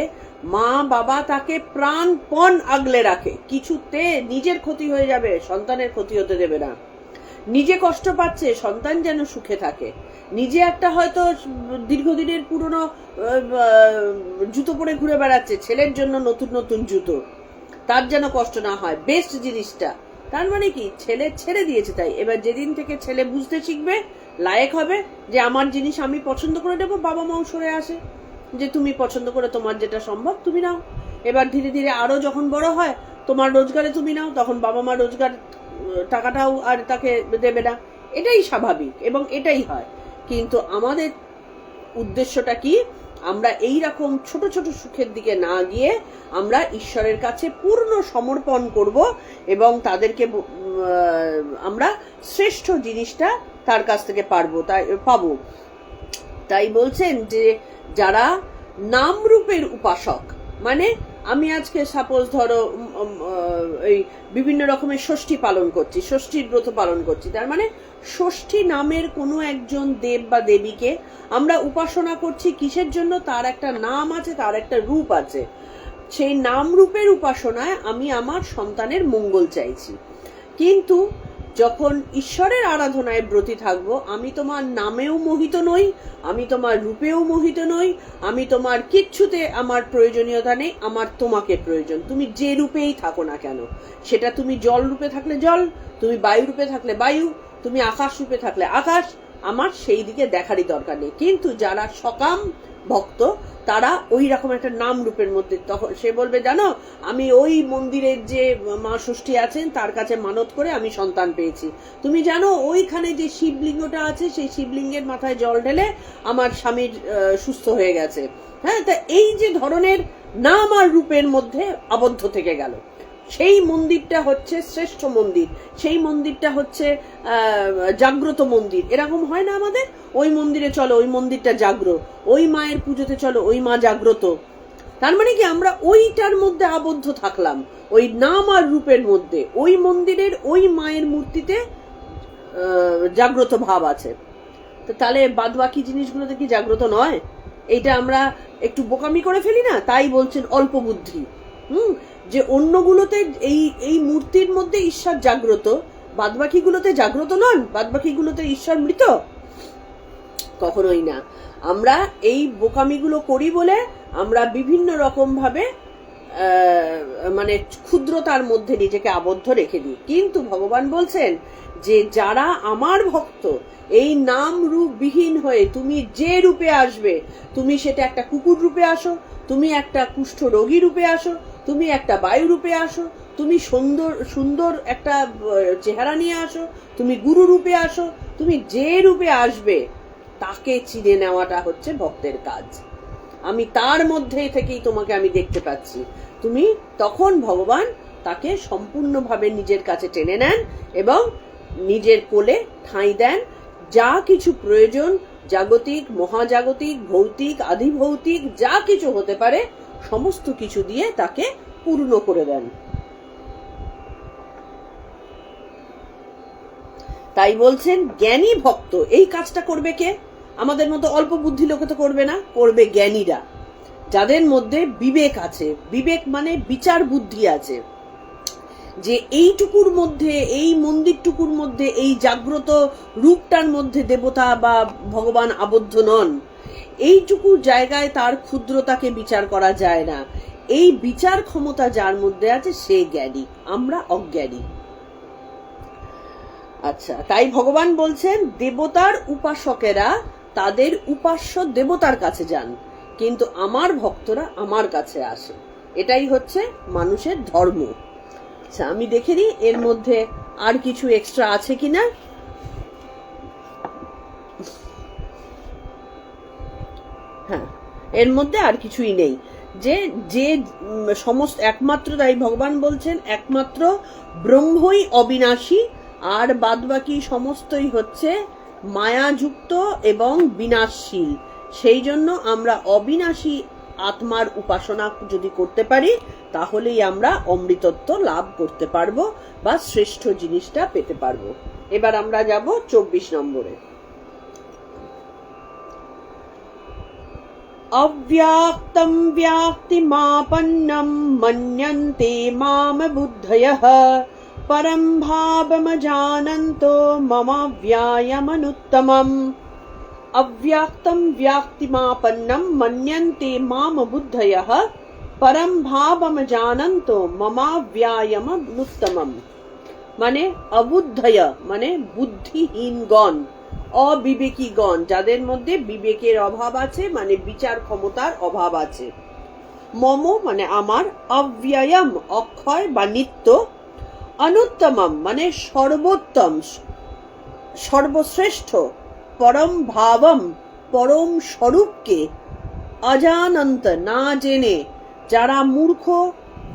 মা বাবা তাকে প্রাণপণ আগলে রাখে, কিছুতে নিজের ক্ষতি হয়ে যাবে সন্তানের ক্ষতি হতে দেবে না। নিজে কষ্ট পাচ্ছে, সন্তান যেন সুখে থাকে। নিজে একটা হয়তো দীর্ঘদিনের পুরনো জুতো পরে ঘুরে বেড়াচ্ছে, ছেলের জন্য নতুন নতুন জুতো, তার যেন কষ্ট না হয়, বেস্ট জিনিসটা। তার মানে কি ছেলে ছেড়ে দিয়েছে। তাই এবার যেদিন থেকে ছেলে বুঝতে শিখবে, লায়েক হবে যে আমার জিনিস আমি পছন্দ করে নেবো, বাবা মাও সরে আসে যে তুমি পছন্দ করে তোমার যেটা সম্ভব তুমি নাও। এবার ধীরে ধীরে আরো যখন বড় হয়, তোমার রোজগারে তুমি নাও, তখন বাবা মা রোজগার টাকাটাও আর তাকে দেবে না। এটাই স্বাভাবিক এবং এটাই হয়। কিন্তু আমাদের উদ্দেশ্যটা কি? আমরা এই রকম ছোট ছোট সুখের দিকে না গিয়ে আমরা ঈশ্বরের কাছে পূর্ণ সমর্পণ করব এবং তাদেরকে আমরা শ্রেষ্ঠ জিনিসটা তার কাছ থেকে পাবো। তাই বলছেন যে যারা নাম রূপের উপাসক, মানে আমি আজকে সাপোজ ধরো এই বিভিন্ন রকমের ষষ্ঠী পালন করছি, ষষ্ঠীর ব্রত পালন করছি, তার মানে ষষ্ঠী নামের কোনো একজন দেব বা দেবীকে আমরা উপাসনা করছি। কিসের জন্য? তার একটা নাম আছে, তার একটা রূপ আছে। সেই নাম রূপের উপাসনায় আমি আমার সন্তানের মঙ্গল চাইছি। কিন্তু যখন ঈশ্বরের আরাধনায় ব্রতী থাকবো, আমি তোমার নামেও মোহিত নই, আমি তোমার রূপেও মোহিত নই, আমি তোমার কিচ্ছুতে আমার প্রয়োজনীয়তা নেই, আমার তোমাকে প্রয়োজন। তুমি যে রূপেই থাকো না কেন, সেটা তুমি জল রূপে থাকলে জল, তুমি বায়ু রূপে থাকলে বায়ু, তুমি আকাশ রূপে থাকলে আকাশ, আমার সেই দিকে দেখারই দরকার নেই। কিন্তু যারা সকাম ভক্ত তারা ওই রকম একটা নাম রূপের মধ্যে, তখন সে বলবে জানো আমি ওই মন্দিরের যে মা ষষ্ঠী আছেন তার কাছে মানত করে আমি সন্তান পেয়েছি, তুমি জানো ওইখানে যে শিবলিঙ্গটা আছে সেই শিবলিঙ্গের মাথায় জল ঢেলে আমার স্বামীর সুস্থ হয়ে গেছে। হ্যাঁ, তা এই যে ধরনের নাম আর রূপের মধ্যে আবদ্ধ থেকে গেল, সেই মন্দিরটা হচ্ছে শ্রেষ্ঠ মন্দির, সেই মন্দিরটা হচ্ছে জাগ্রত মন্দির। এরকম হয় না আমাদের? ওই মন্দিরে চলো, ওই মন্দিরটা জাগ্রত, ওই মায়ের পুজোতে চলো, ওই মা জাগ্রত। তার মানে কি আমরা ওইটার মধ্যে আবদ্ধ থাকলাম, ওই নাম আর রূপের মধ্যে। ওই মন্দিরের ওই মায়ের মূর্তিতে জাগ্রত ভাব আছে, তো তাহলে বাদ বাকি জিনিসগুলোতে কি জাগ্রত নয়? এটা আমরা একটু বোকামি করে ফেলি না, তাই বলছেন অল্প বুদ্ধি। যে অন্যগুলোতে এই মূর্তির মধ্যে ঈশ্বর জাগ্রত, বাদবাকিগুলোতে জাগ্রত নন, বাদবাকিগুলোতে ঈশ্বর মৃত, কখনোই না। আমরা এই বোকামিগুলো করি বলে আমরা বিভিন্ন রকম ভাবে মানে ক্ষুদ্রতার মধ্যে নিজেকে আবদ্ধ রেখে দিই। কিন্তু ভগবান বলছেন যে যারা আমার ভক্ত, এই নাম রূপ বিহীন হয়ে তুমি যে রূপে আসবে, তুমি সেটা একটা কুকুর রূপে আসো, তুমি একটা কুষ্ঠ রোগী রূপে আসো, তুমি একটা বায়ু রূপে আসো, তুমি সুন্দর সুন্দর একটা চেহারা নিয়ে আসো, তুমি গুরু রূপে আসো, তুমি যে রূপে আসবে তাকে চিনে নেওয়াটা হচ্ছে ভক্তের কাজ। আমি তার মধ্যে থেকেই তোমাকে আমি দেখতে পাচ্ছি। তুমি তখন ভগবান তাকে সম্পূর্ণভাবে নিজের কাছে টেনে নেন এবং নিজের কোলে ঠাঁই দেন। যা কিছু প্রয়োজন, জাগতিক, মহাজাগতিক, ভৌতিক, আধিভৌতিক যা কিছু হতে পারে সমস্ত কিছু দিয়ে তাকে পূর্ণ করে দেন। তাই বলছেন জ্ঞানী ভক্ত। এই কাজটা করবে কে? আমাদের মতো অল্প বুদ্ধি লোকে তো করবে না, করবে জ্ঞানীরা, যাদের মধ্যে বিবেক আছে। বিবেক মানে বিচার বুদ্ধি আছে, যে এইটুকুর মধ্যে, এই মন্দিরটুকুর মধ্যে, এই জাগ্রত রূপটার মধ্যে দেবতা বা ভগবান আবদ্ধ নন। এইটুকু জায়গায় তার ক্ষুদ্রতাকে বিচার করা যায় না। এই বিচার ক্ষমতা যার মধ্যে আছে সে জ্ঞানী, আমরা অজ্ঞানী। আচ্ছা, তাই ভগবান বলছেন দেবতার উপাসকেরা তাদের উপাস্য দেবতার কাছে যান, কিন্তু আমার ভক্তরা আমার কাছে আসে। এটাই হচ্ছে মানুষের ধর্ম। আচ্ছা, আমি দেখে নিই এর মধ্যে আর কিছু এক্সট্রা আছে কিনা। হ্যাঁ, এর মধ্যে আর কিছুই নেই। যে যে সমস্ত একমাত্র, তাই ভগবান বলছেন একমাত্র ব্রহ্মই অবিনাশী, আর বাদবাকি সমস্তই হচ্ছে মায়াযুক্ত এবং বিনাশশীল। সেই জন্য আমরা অবিনাশী আত্মার উপাসনা যদি করতে পারি তাহলেই আমরা অমৃতত্ব লাভ করতে পারবো বা শ্রেষ্ঠ জিনিসটা পেতে পারবো। এবার আমরা যাব 24 নম্বরে। अव्याक्तं व्याक्तिमापन्नं मन्यन्ते माम बुद्धयः परं भावमजानन्तो ममाव्यायमनुत्तमम्। अव्याक्तं व्याक्तिमापन्नं मन्यन्ते माम बुद्धयः परं भावमजानन्तो ममाव्यायमनुत्तमम्। মানে অবুদ্ধয় মানে বুদ্ধিহীনগণ, অবিবেকীগণ, যাদের মধ্যে বিবেকের অভাব আছে, মানে বিচার ক্ষমতার অভাব আছে। মম মানে আমার, অব্যয়ম অক্ষয় বা নিত্য, অনুত্তমম মানে সর্বোত্তম সর্বশ্রেষ্ঠ, পরম ভাবম পরম স্বরূপকে, অজানন্ত না জেনে, যারা মূর্খ,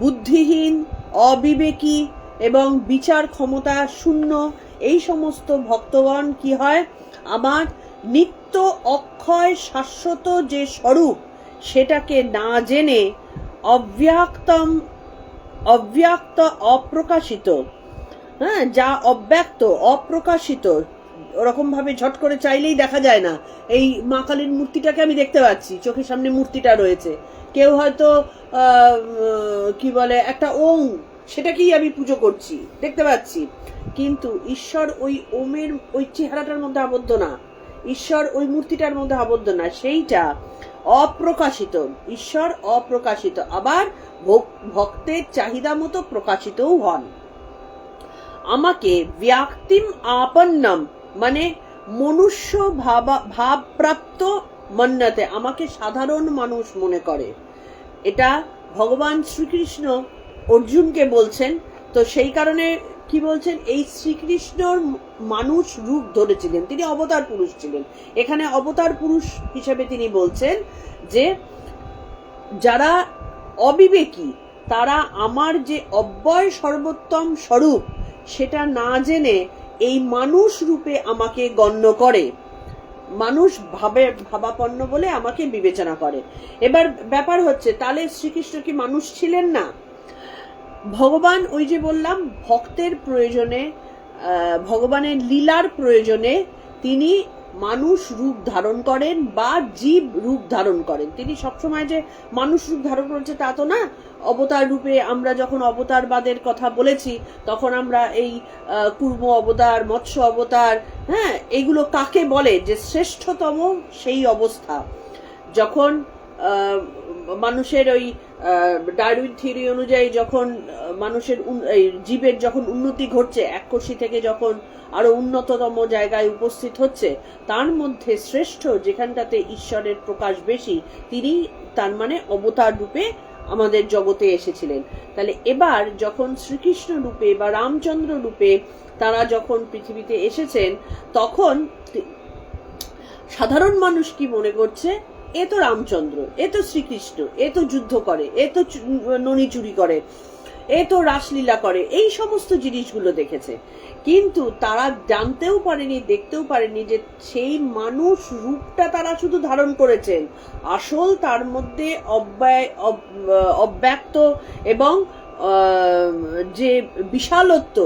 বুদ্ধিহীন, অবিবেকী এবং বিচার ক্ষমতা শূন্য, এই সমস্ত ভক্তগণ কি হয়, আমার নিত্য অক্ষয় শাশ্বত যে স্বরূপ সেটাকে না জেনে অব্যক্ত অপ্রকাশিত, হ্যাঁ, যা অব্যক্ত অপ্রকাশিত, ওরকম ভাবে ঝট করে চাইলেই দেখা যায় না। এই মা কালীর মূর্তিটাকে আমি দেখতে পাচ্ছি, চোখের সামনে মূর্তিটা রয়েছে, কেউ হয়তো কি বলে একটা ওম, সেটাকেই আমি পুজো করছি, দেখতে পাচ্ছি, কিন্তু ঈশ্বর ওই ওমের ওই চেহারাটার মধ্যে আবদ্ধ না, ঈশ্বর ওই মূর্তিটার মধ্যে আবদ্ধ না, সেইটা অপ্রকাশিত। ঈশ্বর অপ্রকাশিত, আবার ভক্তের চাহিদা মতো প্রকাশিতও হন। আমাকে ব্যাক্তিম আপন্নম মানে মনুষ্য ভাবপ্রাপ্ত মন্যতে, আমাকে সাধারণ মানুষ মনে করে। এটা ভগবান শ্রীকৃষ্ণ অর্জুনকে বলছেন। তো সেই কারণে কি বলছেন, এই শ্রীকৃষ্ণর মানুষ রূপ ধরেছিলেন, তিনি অবতার পুরুষ ছিলেন। এখানে অবতার পুরুষ হিসেবে তিনি বলছেন যে যারা অবিবেকী তারা আমার যে অব্যয় সর্বোত্তম স্বরূপ সেটা না জেনে এই মানুষ রূপে আমাকে গণ্য করে, মানুষ ভাবাপন্ন বলে আমাকে বিবেচনা করে। এবার ব্যাপার হচ্ছে, তাহলে শ্রীকৃষ্ণ কি মানুষ ছিলেন না? ভগবান ওই যে বললাম ভক্তের প্রয়োজনে, ভগবানের লীলার প্রয়োজনে তিনি মানুষ রূপ ধারণ করেন বা জীব রূপ ধারণ করেন। তিনি সবসময় যে মানুষ রূপ ধারণ করেছে তা তো না। অবতার রূপে আমরা যখন অবতারবাদের কথা বলেছি তখন আমরা এই কুর্ম অবতার, মৎস্য অবতার, হ্যাঁ, এগুলো কাকে বলে যে শ্রেষ্ঠতম সেই অবস্থা, যখন মানুষের ওই ডারউইন থিওরি অনুযায়ী যখন মানুষের জীবের যখন উন্নতি ঘটছে, এককোষী থেকে যখন আরো উন্নততম জায়গায় উপস্থিত হচ্ছে, তার মধ্যে শ্রেষ্ঠ যেখানটাতে ঈশ্বরের প্রকাশ বেশি, তিনি তার মানে অবতার রূপে আমাদের জগতে এসেছিলেন। তাহলে এবার যখন শ্রীকৃষ্ণ রূপে বা রামচন্দ্র রূপে তারা যখন পৃথিবীতে এসেছেন, তখন সাধারণ মানুষ কি মনে করছে, এ তো রামচন্দ্র, এ তো শ্রীকৃষ্ণ, এ তো যুদ্ধ করে, এ তো ননি চুরি করে, এ তো রাসলীলা করে, এই সমস্ত জিনিসগুলো দেখেছে। কিন্তু তারা জানতেও পারেনি, দেখতেও পারেনি যে সেই মানুষ রূপটা তারা শুধু ধারণ করেছেন, আসল তার মধ্যে অব্যক্ত এবং যে বিশালত্ব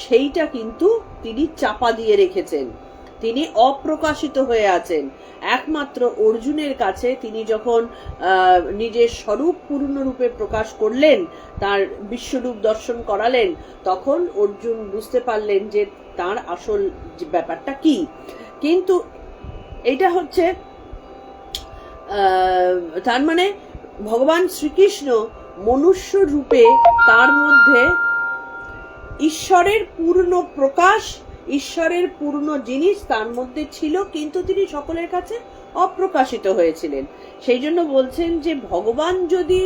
সেইটা কিন্তু তিনি চাপা দিয়ে রেখেছেন, তিনি অপ্রকাশিত হয়ে আছেন। একমাত্র অর্জুনের কাছে তিনি যখন নিজের স্বরূপ পূর্ণরূপে প্রকাশ করলেন, তার বিশ্বরূপ দর্শন করালেন, তখন অর্জুন বুঝতে পারলেন যে তার আসল ব্যাপারটা কি। কিন্তু এটা হচ্ছে তার মানে ভগবান শ্রীকৃষ্ণ মনুষ্য রূপে তার মধ্যে ঈশ্বরের পূর্ণ প্রকাশ, ঈশ্বরের পূর্ণ জিনিস তার মধ্যে ছিল, কিন্তু তিনি সকলের কাছে অপ্রকাশিত হয়েছিলেন। সেই জন্য বলছেন যে ভগবান যদি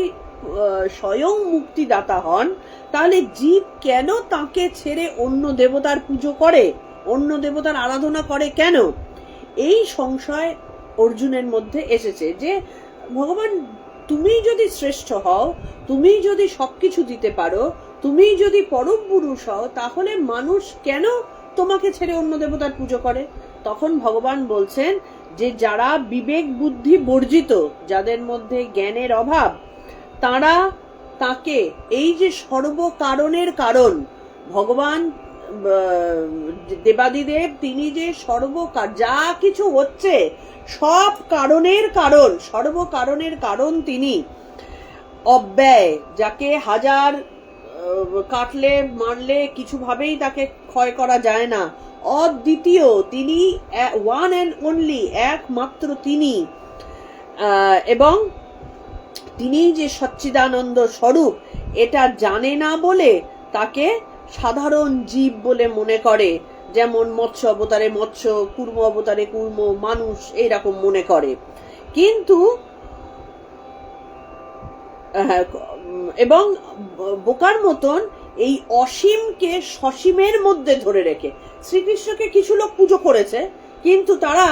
স্বয়ং মুক্তিদাতা হন, তাহলে জীব কেন তাকে ছেড়ে অন্য দেবতার পুজো করে, অন্য দেবতার আরাধনা করে কেন? এই সংশয় অর্জুনের মধ্যে এসেছে যে ভগবান, তুমি যদি শ্রেষ্ঠ হও, তুমি যদি সবকিছু দিতে পারো, তুমি যদি পরম পুরুষ হও, তাহলে মানুষ কেন তোমাকে ছেড়ে অন্য দেবতার পুজো করে? তখন ভগবান বলছেন যে যারা বিবেক বুদ্ধি বর্জিত, যাদের মধ্যে জ্ঞানের অভাব, তারা তাকে এই যে সর্বকারণের কারণ ভগবান দেবাদিদেব, তিনি যে যা কিছু হচ্ছে সব কারণের কারণ, সর্বকারণের কারণ তিনি। অব্যয়, যাকে হাজার কাটলে মারলে কিছুভাবেই তাকে ক্ষয় করা যায় না। অদ্বিতীয়, তিনি ওয়ান অ্যান্ড অনলি, একমাত্র তিনি। এবং তিনি যে সচ্চিদানন্দ স্বরূপ, এটা জানে না বলে তাকে সাধারণ জীব বলে মনে করে, যেমন মৎস্য অবতারে মৎস্য, কুর্ম অবতারে কুর্ম, মানুষ এইরকম মনে করে। কিন্তু এবং বোকার মতন এই অসীমকে সসীমের মধ্যে ধরে রেখে শ্রীকৃষ্ণকে কিছু লোক পুজো করেছে, কিন্তু তারা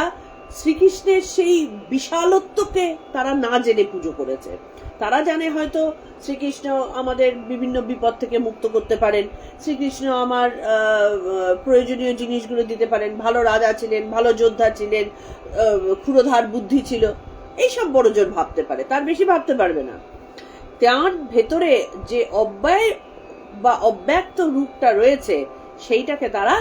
শ্রীকৃষ্ণের সেই বিশালত্বকে তারা না জেনে পুজো করেছে। তারা জানে হয়তো শ্রীকৃষ্ণ আমাদের বিভিন্ন বিপদ থেকে মুক্ত করতে পারেন, শ্রীকৃষ্ণ আমার প্রয়োজনীয় জিনিসগুলো দিতে পারেন, ভালো রাজা ছিলেন, ভালো যোদ্ধা ছিলেন, ক্ষুরধার বুদ্ধি ছিল, এইসব বড়জন ভাবতে পারে, তার বেশি ভাবতে পারবে না। তার ভেতরে যে অব্যয় বা অব্যক্ত রূপটা রয়েছে সেইটাকে তারা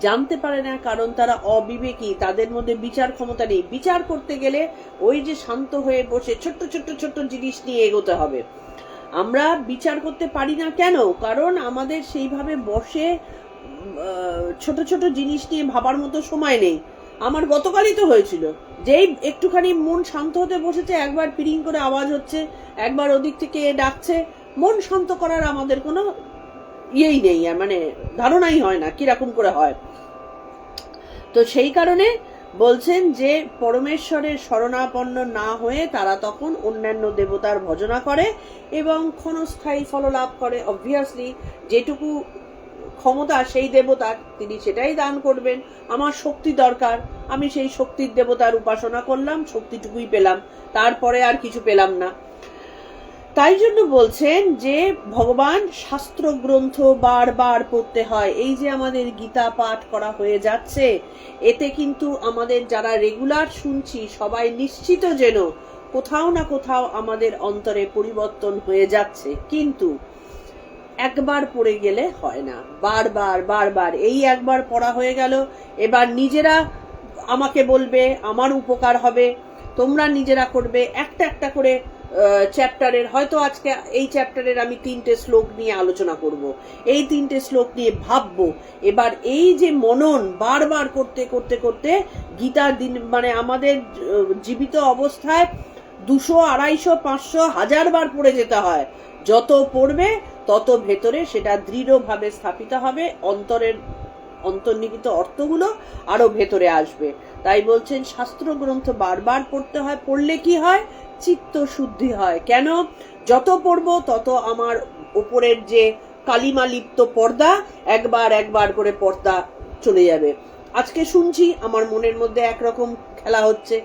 জানতে পারে না, কারণ তারা অবিবেকী, তাদের মধ্যে বিচার ক্ষমতা নেই। বিচার করতে গেলে ওই যে শান্ত হয়ে বসে ছোট্ট ছোট্ট ছোট্ট জিনিস নিয়ে এগোতে হবে। আমরা বিচার করতে পারি না কেন? কারণ আমাদের সেইভাবে বসে ছোট ছোট জিনিস নিয়ে ভাবার মতো সময় নেই। আমার গতকালই তো হয়েছিল, যেই একটুখানি মন শান্ত হতে বসেছে, একবার পিরিং করে আওয়াজ হচ্ছে, একবার ওদিক থেকে ডাকছে, মন শান্ত করার আমাদের কোনো ইয়েই নেই, মানে ধারণাই হয় না কিরকম করে হয়। তো সেই কারণে বলছেন যে পরমেশ্বরের শরণাপন্ন না হয়ে তারা তখন অন্যান্য দেবতার ভজনা করে এবং ক্ষণস্থায়ী ফল লাভ করে। অবভিয়াসলি যেটুকু ক্ষমতা সেই দেবতার, তিনি সেটাই দান করবেন। আমার শক্তি দরকার, আমি সেই শক্তির দেবতার উপাসনা করলাম, শক্তিটুকুই পেলাম, তারপরে আর কিছু পেলাম না। তাই জন্য বলছেন যে ভগবান শাস্ত্র গ্রন্থ বারবার পড়তে হয়। এই যে আমাদের গীতা পাঠ করা হয়ে যাচ্ছে, এতে কিন্তু আমাদের যারা রেগুলার শুনছি সবাই নিশ্চিত যেন কোথাও না কোথাও আমাদের অন্তরে পরিবর্তন হয়ে যাচ্ছে। কিন্তু একবার পড়ে গেলে হয় না, বারবার বারবার। এই একবার পড়া হয়ে গেল, এবার নিজেরা আমাকে বলবে, আমার উপকার হবে, তোমরা নিজেরা করবে। একটা একটা করে চ্যাপ্টারের, হয়তো আজকে এই চ্যাপ্টারের আমি 3টে শ্লোক নিয়ে আলোচনা করব, এই 3টে শ্লোক নিয়ে ভাববো। এবার এই যে মনন বারবার করতে করতে করতে গীতার দিন, মানে আমাদের জীবিত অবস্থায় 200, 250, 500, 1000 বার পড়ে যেতে হয়। যত পড়বে তত ভেতরে সেটা দৃঢ়ভাবে স্থাপিত হবে, অন্তর্নিহিত অর্থগুলো আরো ভেতরে আসবে। তাই বলছেন শাস্ত্র গ্রন্থ বারবার পড়তে হয়। পড়লে কি হয়? চিত্ত শুদ্ধি হয়। কেন? যত পড়বো তত আমার উপরের যে কালিমা লিপ্ত পর্দা একবার একবার করে পর্দা চলে যাবে। আজকে শুনছি, আমার মনের মধ্যে একরকম খেলা হচ্ছে,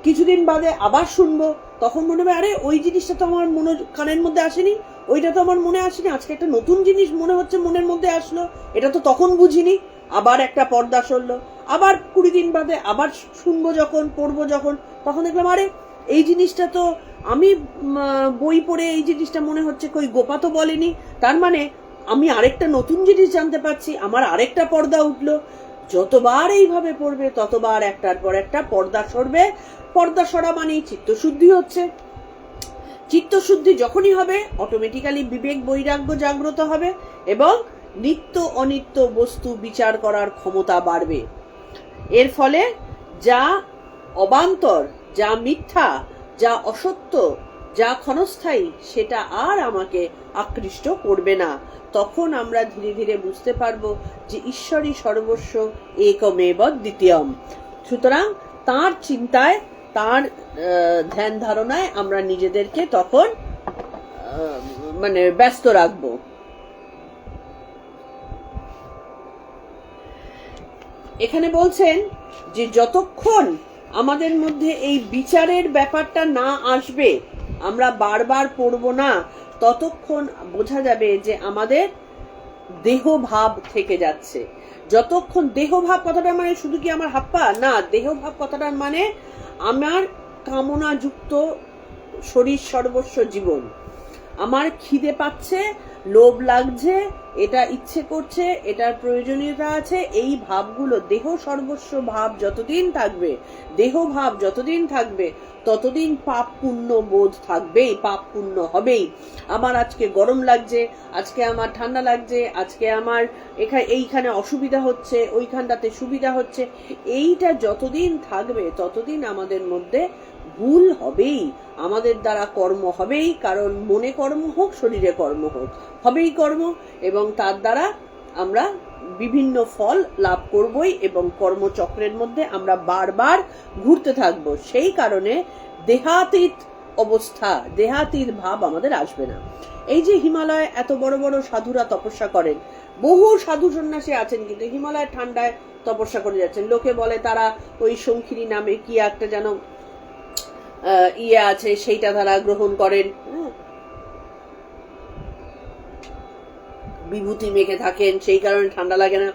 কিছুদিন বাদে আবার শুনবো, তখন মনে হবে আরে ওই জিনিসটা তো আমার মনে কানের মধ্যে আসেনি, ওইটা তো আমার মনে আসেনি, আজকে একটা নতুন জিনিস মনে হচ্ছে মনের মধ্যে আসলো, এটা তো তখন বুঝিনি। আবার একটা পর্দা সরলো, আবার 20 দিন বাদে আবার শুনবো যখন, পড়বো যখন, তখন দেখলাম আরে এই জিনিসটা তো আমি বই পড়ে এই জিনিসটা মনে হচ্ছে কই গোপা তো বলেনি, তার মানে আমি আরেকটা নতুন জিনিস জানতে পারছি, আমার আরেকটা পর্দা উঠলো। যতবার এইভাবে পড়বে ততবার একটার পর একটা পর্দা সরবে। পর্দা সরা মানেই চিত্তশুদ্ধি হচ্ছে। চিত্তশুদ্ধি যখনই হবে অটোমেটিক্যালি বিবেক বৈরাগ্য জাগ্রত হবে এবং নিত্য অনিত্য বস্তু বিচার করার ক্ষমতা বাড়বে। এর ফলে যা অবান্তর, যা মিথ্যা, যা অসত্য, যা ক্ষণস্থায়ী, সেটা আর আমাকে আকৃষ্ট করবে না। তখন আমরা ধীরে ধীরে বুঝতে পারবো যে ঈশ্বরই সর্বস্ব, একমেব দ্বিতীয়ম। সুতরাং তার চিন্তায়, তার ধ্যান ধারণায় আমরা নিজেদেরকে তখন মানে ব্যস্ত রাখবো। এখানে বলছেন যে যতক্ষণ আমাদের মধ্যে এই বিচারের ব্যাপারটা না আসবে, আমরা বারবার পড়বো না, ততক্ষণ বোঝা যাবে যে আমাদের দেহ ভাব থেকে যাচ্ছে। যতক্ষণ দেহ ভাব কথাটা মানে শুধু কি আমার হাত পা না, দেহ ভাব কথাটার মানে আমার কামনা যুক্ত শরীর সর্বস্ব জীবন। আমার খিদে পাচ্ছে, লোভ লাগছে, এটা ইচ্ছে করছে, এটার প্রয়োজনীয়তা আছে, এই ভাবগুলো, দেহ সর্বস্ব ভাব যতদিন থাকবে, দেহ ভাব যতদিন থাকবে, ততদিন পাপ পুণ্য বোধ থাকবেই, পাপ পুণ্য হবেই। আমার আজকে গরম লাগছে, আজকে আমার ঠান্ডা লাগছে, আজকে আমার এইখানে অসুবিধা হচ্ছে, ওইখানটাতে সুবিধা হচ্ছে, এইটা যতদিন থাকবে ততদিন আমাদের মধ্যে ভুল হবেই, আমাদের দ্বারা কর্ম হবেই। কারণ মনে কর্ম হোক, শরীরে কর্ম হোক, হবেই কর্ম, এবং তার দ্বারা আমরা বিভিন্ন ফল লাভ করবই, এবং কর্মচক্রের মধ্যে আমরা বারবার ঘুরতে থাকবো। সেই কারণে দেহাতীত অবস্থা, দেহাতীত ভাব আমাদের আসবে না। এই যে হিমালয়ে এত বড় বড় সাধুরা তপস্যা করেন, বহু সাধু সন্ন্যাসী আছেন কিন্তু হিমালয়ের ঠান্ডায় তপস্যা করে যাচ্ছেন। লোকে বলে তারা ওই শঙ্খিনী নামে কি একটা যেন ইয়ে আছে, সেইটা তারা গ্রহণ করেন, বিভূতি মেখে থাকেন, সেই কারণে ঠান্ডা লাগে না।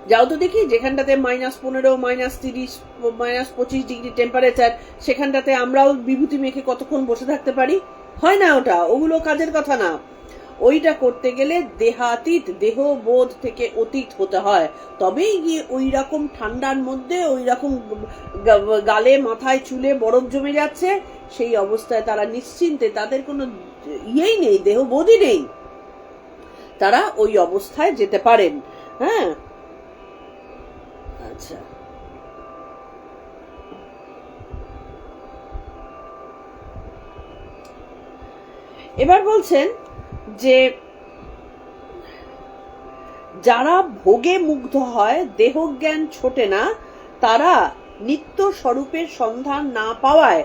যাও তো দেখি যেখানটাতে -15, -30, -25 ডিগ্রি টেম্পারেচার, সেখানটাতে আমরাও বিভূতি মেখে কতক্ষণ বসে থাকতে পারি? হয় না ওটা, ওগুলো কাজের কথা না। ওইটা করতে গেলে দেহাতীত, দেহ বোধ থেকে অতীত হতে হয়, তবেই গিয়ে ওই রকম ঠান্ডার মধ্যে, ওই রকম গালে মাথায় চুলে বরফ জমে যাচ্ছে, সেই অবস্থায় তারা নিশ্চিন্তে, তাদের কোনো ইয়েই নেই, দেহবোধই নেই, তারা ওই অবস্থায় যেতে পারেন। হ্যাঁ, আচ্ছা, এবার বলছেন যে যারা ভোগে মুগ্ধ হয়, দেহজ্ঞান ছোটে না, তারা নিত্য স্বরূপের সন্ধান না পাওয়ায়,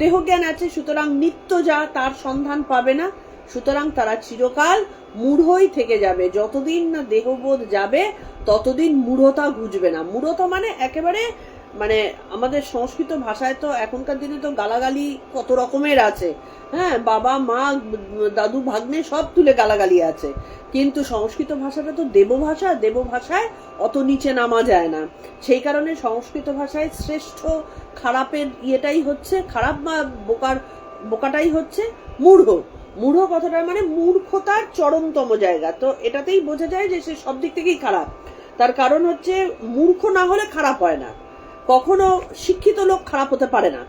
দেহজ্ঞান আছে সুতরাং নিত্য যা তার সন্ধান পাবে না, সুতরাং তারা চিরকাল মূঢ়ই থেকে যাবে। যতদিন না দেহবোধ যাবে ততদিন মূঢ়তা ঘুচবে না। মূঢ়তা মানে একেবারে, মানে আমাদের সংস্কৃত ভাষায় তো এখনকার দিনে তো গালাগালি কত রকমের আছে, হ্যাঁ, বাবা মা দাদু ভাগ্নে সব তুলে গালাগালি আছে, কিন্তু সংস্কৃত ভাষাটা তো দেবভাষা, দেবভাষায় অত নিচে নামা যায় না। সেই কারণে সংস্কৃত ভাষায় শ্রেষ্ঠ খারাপের ইয়েটাই হচ্ছে, খারাপ বা বোকাটাই হচ্ছে মূঢ়। মূঢ় কথাটা মানে মূর্খতার চরমতম জায়গা, তো এটাতেই বোঝা যায় যে সে সব দিক থেকেই খারাপ। তার কারণ হচ্ছে মূর্খ না হলে খারাপ হয় না, কখনো শিক্ষিত লোক খারাপ হতে পারে না।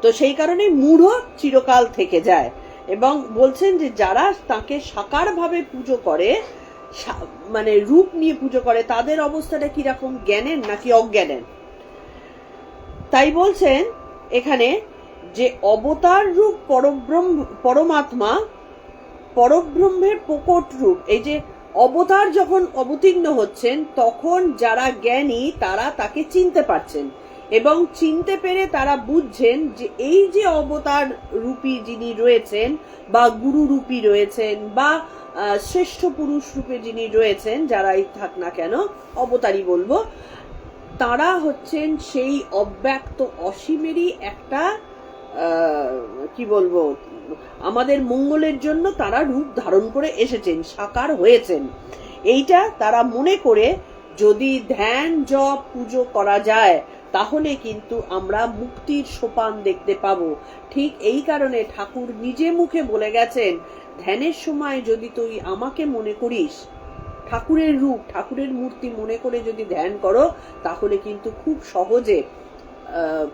তো সেই কারণে মূঢ় চিরকাল থেকে যায়। এবং বলছেন যে যারা তাকে সাকার ভাবে পুজো করে, মানে রূপ নিয়ে পুজো করে, তাদের অবস্থাটা কিরকম, জ্ঞানের নাকি অজ্ঞানের। তাই বলছেন এখানে যে অবতার রূপ পরমাত্মা, পরব্রহ্মের প্রকট রূপ। এই যে অবতার যখন অবতীর্ণ হচ্ছেন, তখন যারা জ্ঞানী তারা তাকে চিনতে পারছেন এবং চিনতে পেরে তারা বুঝছেন যে এই যে অবতার রূপী যিনি রয়েছেন, বা গুরু রূপী রয়েছেন, বা শ্রেষ্ঠ পুরুষ রূপে যিনি রয়েছেন, যারাই থাক না কেন, অবতারই বলবো, তারা হচ্ছেন সেই অব্যক্ত অসীমেরই একটা কি বলবো, আমাদের মঙ্গলের জন্য তারা রূপ ধারণ করে এসেছেন, সাকার হয়েছেন। এইটা তারা মনে করে যদি ধ্যান জপ পুজো করা যায়, তাহলে কিন্তু আমরা মুক্তির সোপান দেখতে পাবো। ঠিক এই কারণে ঠাকুর নিজে মুখে বলে গেছেন, ধ্যানের সময় যদি তুই আমাকে মনে করিস, ঠাকুরের রূপ, ঠাকুরের মূর্তি মনে করে যদি ধ্যান করো, তাহলে কিন্তু খুব সহজে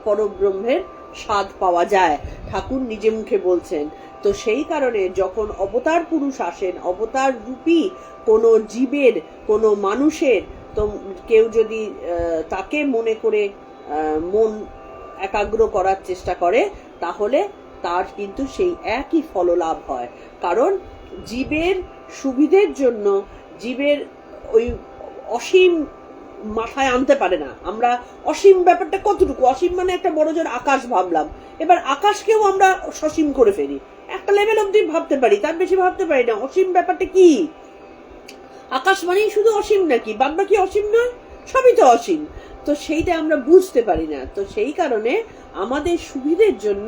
পরব্রহ্মের স্বাদ পাওয়া যায়, ঠাকুর নিজে মুখে বলছেন। তো সেই কারণে যখন অবতার পুরুষ আসেন, অবতার রূপী কোনো জীবের, কোনো মানুষের, তো কেউ যদি তাকে মনে করে মন একাগ্র করার চেষ্টা করে, তাহলে তার কিন্তু সেই একই ফললাভ হয়। কারণ জীবের সুবিধের জন্য জীবের ওই অসীম মাথায় আনতে পারে না। আমরা অসীম ব্যাপারটা কতটুকু, অসীম মানে একটা বড় জোর আকাশ ভাবলাম, এবার আকাশকেও আমরা সসীম করে ফেলি, একটা লেভেল অব্দি ভাবতে পারি, তার বেশি ভাবতে পারি না। অসীম ব্যাপারটা কি? আকাশ মানেই শুধু অসীম নাকি? বাদ বাকি অসীম নয়? সবই তো অসীম। তো সেইটা আমরা বুঝতে পারি না। তো সেই কারণে আমাদের সুবিধের জন্য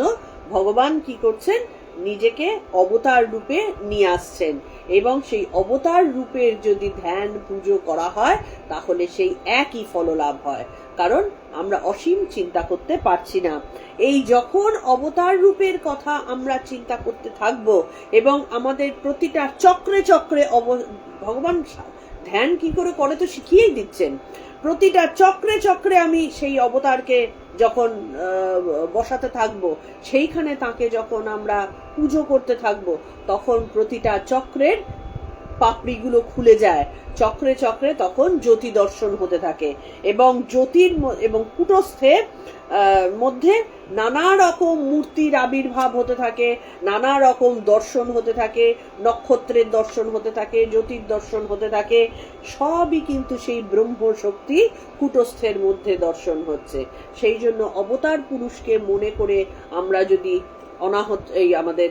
ভগবান কি করছেন, নিজেকে অবতার রূপে নিয়ে আসছেন, এবং সেই অবতার রূপের যদি ধ্যান পুজো করা হয়, তাহলে সেই একই ফললাভ হয়। কারণ আমরা অসীম চিন্তা করতে পারছি না। এই যখন অবতার রূপের কথা আমরা চিন্তা করতে থাকব, এবং আমাদের প্রতিটা চক্রে চক্রে ভগবান ধ্যান কি করে করে তো শিখিয়েই দিচ্ছেন। প্রতিটা চক্রে চক্রে আমি সেই অবতারকে যখন বসাতে থাকবো, সেইখানে তাকে যখন আমরা পুজো করতে থাকবো, তখন প্রতিটা চক্রের পাপড়িগুলো খুলে যায়, চক্রে চক্রে তখন জ্যোতি দর্শন হতে থাকে, এবং জ্যোতির এবং কুটস্থের মধ্যে নানা রকম মূর্তির আবির্ভাব হতে থাকে, নানা রকম দর্শন হতে থাকে, নক্ষত্রের দর্শন হতে থাকে, জ্যোতির দর্শন হতে থাকে। সবই কিন্তু সেই ব্রহ্ম শক্তি কুটস্থের মধ্যে দর্শন হচ্ছে। সেই জন্য অবতার পুরুষকে মনে করে আমরা যদি অনাহত এই আমাদের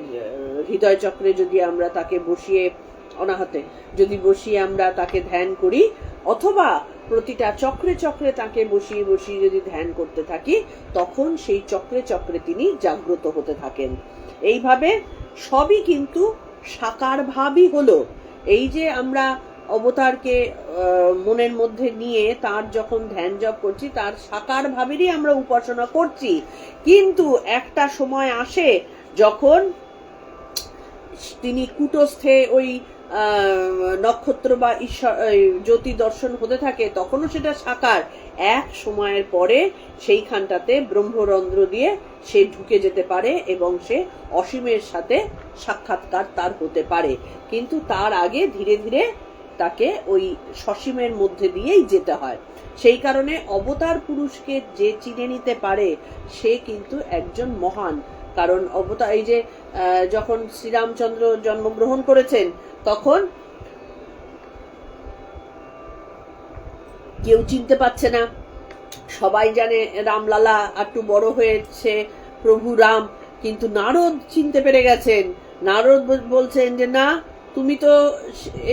হৃদয় চক্রে যদি আমরা তাকে বসিয়ে, অনাহতে যদি বসিয়ে আমরা তাকে ধ্যান করি, অথবা প্রতিটা চক্রে চক্রে তাকে বসিয়ে বসিয়ে যদি ধ্যান করতে থাকি, তখন সেই চক্রে চক্রে তিনি জাগ্রত হতে থাকেন। এইভাবে সবই কিন্তু সাকার ভাবই হলো। এই যে আমরা অবতারকে মনের মধ্যে নিয়ে তার যখন ধ্যান জপ করছি, তার সাকার ভাবেরই আমরা উপাসনা করছি। কিন্তু একটা সময় আসে যখন তিনি কুটস্থে ওই নক্ষত্র বা ঈশ্বর জ্যোতি দর্শন হতে থাকে, তখনও সেটা সাকার। এক সময়ের পরে সেইখানটাতে ব্রহ্মরন্ধ্র দিয়ে সে ঢুকে যেতে পারে এবং সে অসীমের সাথে সাক্ষাৎকার তার হতে পারে। কিন্তু তার আগে ধীরে ধীরে তাকে ওই সসীমের মধ্যে দিয়েই যেতে হয়। সেই কারণে অবতার পুরুষকে যে চিনে নিতে পারে, সে কিন্তু একজন মহান। কারণ অবতার, এই যে যখন শ্রীরামচন্দ্র জন্মগ্রহণ করেছেন, তখন কেউ চিনতে পারছে না। সবাই জানে রামলালা একটু বড় হয়েছে, প্রভু রাম, কিন্তু নারদ চিনতে পেরে গেছেন। নারদ বলছেন যে না, তুমি তো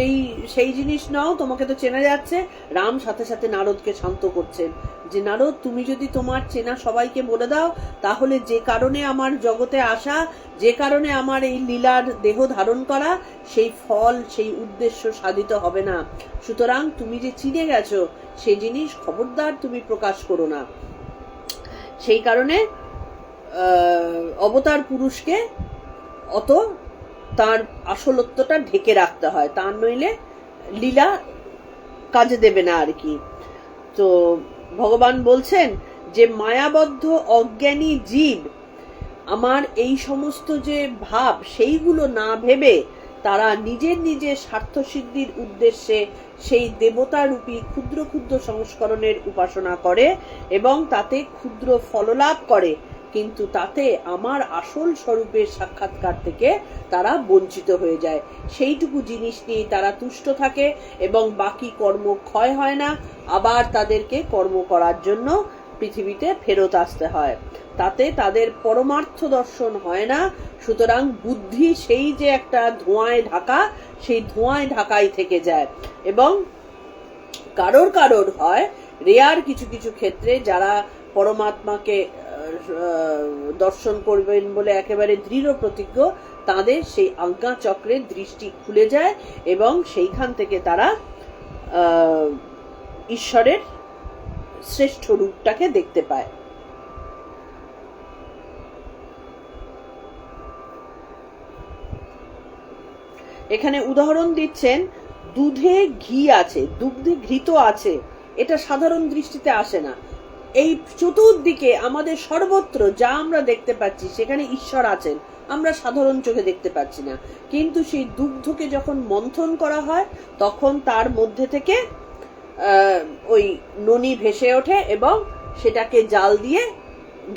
এই সেই জিনিস নাও, তোমাকে তো চেনা যাচ্ছে। রাম সাথে সাথে নারদকে শান্ত করছেন যে নারদ, তুমি যদি তোমার চেনা সবাইকে বলে দাও, তাহলে যে কারণে আমার জগতে আসা, যে কারণে আমার এই লীলার দেহ ধারণ করা, সেই ফল, সেই উদ্দেশ্য সাধিত হবে না। সুতরাং তুমি যে চিনে গেছো, সেই জিনিস খবরদার তুমি প্রকাশ করো না। সেই কারণে অবতার পুরুষকে অত তার আসলত্বটা ঢেকে রাখতে হয়, তার নইলে লীলা কাজে দেবে না আর কি। তো ভগবান বলছেন যে মায়াবদ্ধ অজ্ঞানী জীব আমার এই সমস্ত যে ভাব সেইগুলো না ভেবে তারা নিজের নিজের স্বার্থ সিদ্ধির উদ্দেশ্যে সেই দেবতারূপী ক্ষুদ্র ক্ষুদ্র সংস্করণের উপাসনা করে এবং তাতে ক্ষুদ্র ফললাভ করে, কিন্তু তাতে আমার আসল স্বরূপের সাক্ষাৎকার থেকে তারা বঞ্চিত হয়ে যায়। সেইটুকু জিনিস নিয়ে তারা তুষ্ট থাকে এবং বাকি কর্ম ক্ষয় হয় না, আবার তাদেরকে কর্ম করার জন্য পৃথিবীতে ফেরত আসতে হয়। তাতে তাদের পরমার্থ দর্শন হয় না। সুতরাং বুদ্ধি সেই যে একটা ধোঁয়ায় ঢাকা, সেই ধোঁয়ায় ঢাকাই থেকে যায়। এবং কারোর কারোর হয় রেয়ার কিছু কিছু ক্ষেত্রে যারা পরমাত্মাকে দর্শন করবেন বলে একেবারে দৃঢ় প্রতিজ্ঞ, তাদের সেই আজ্ঞা চক্রের দৃষ্টি খুলে যায় এবং সেইখান থেকে তারা ঈশ্বরের শ্রেষ্ঠ রূপটাকে দেখতে পায়। এখানে উদাহরণ দিচ্ছেন, দুধে ঘি আছে, দুগ্ধে ঘৃত আছে, এটা সাধারণ দৃষ্টিতে আসে না। এই চতুর্দিকে আমাদের সর্বত্র যা আমরা দেখতে পাচ্ছি সেখানে ঈশ্বর আছেন, আমরা সাধারণ চোখে দেখতে পাচ্ছি না। কিন্তু সেই দুগ্ধকে যখন মন্থন করা হয় তখন তার মধ্যে থেকে ওই ননি ভেসে ওঠে এবং সেটাকে জাল দিয়ে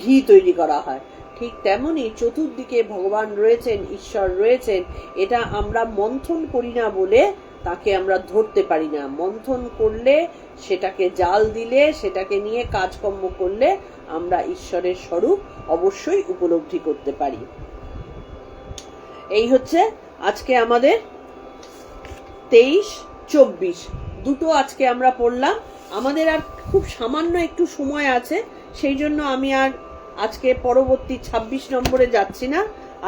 ঘি তৈরি করা হয়। ঠিক তেমনি চতুর্দিকে ভগবান রয়েছেন, ঈশ্বর রয়েছেন, এটা আমরা মন্থন করি না বলে তাকে আমরা ধরতে পারি না। মন্থন করলে, সেটাকে জাল দিলে, সেটাকে নিয়ে কাজকর্ম করলে আমরা ঈশ্বরের স্বরূপ অবশ্যই উপলব্ধি করতে পারি। এই হচ্ছে আজকে আমাদের 23-24 দুটো আজকে আমরা পড়লাম। আমাদের আর খুব সামান্য একটু সময় আছে, সেই জন্য আমি আর আজকে পরবর্তী 26 নম্বরে যাচ্ছি না।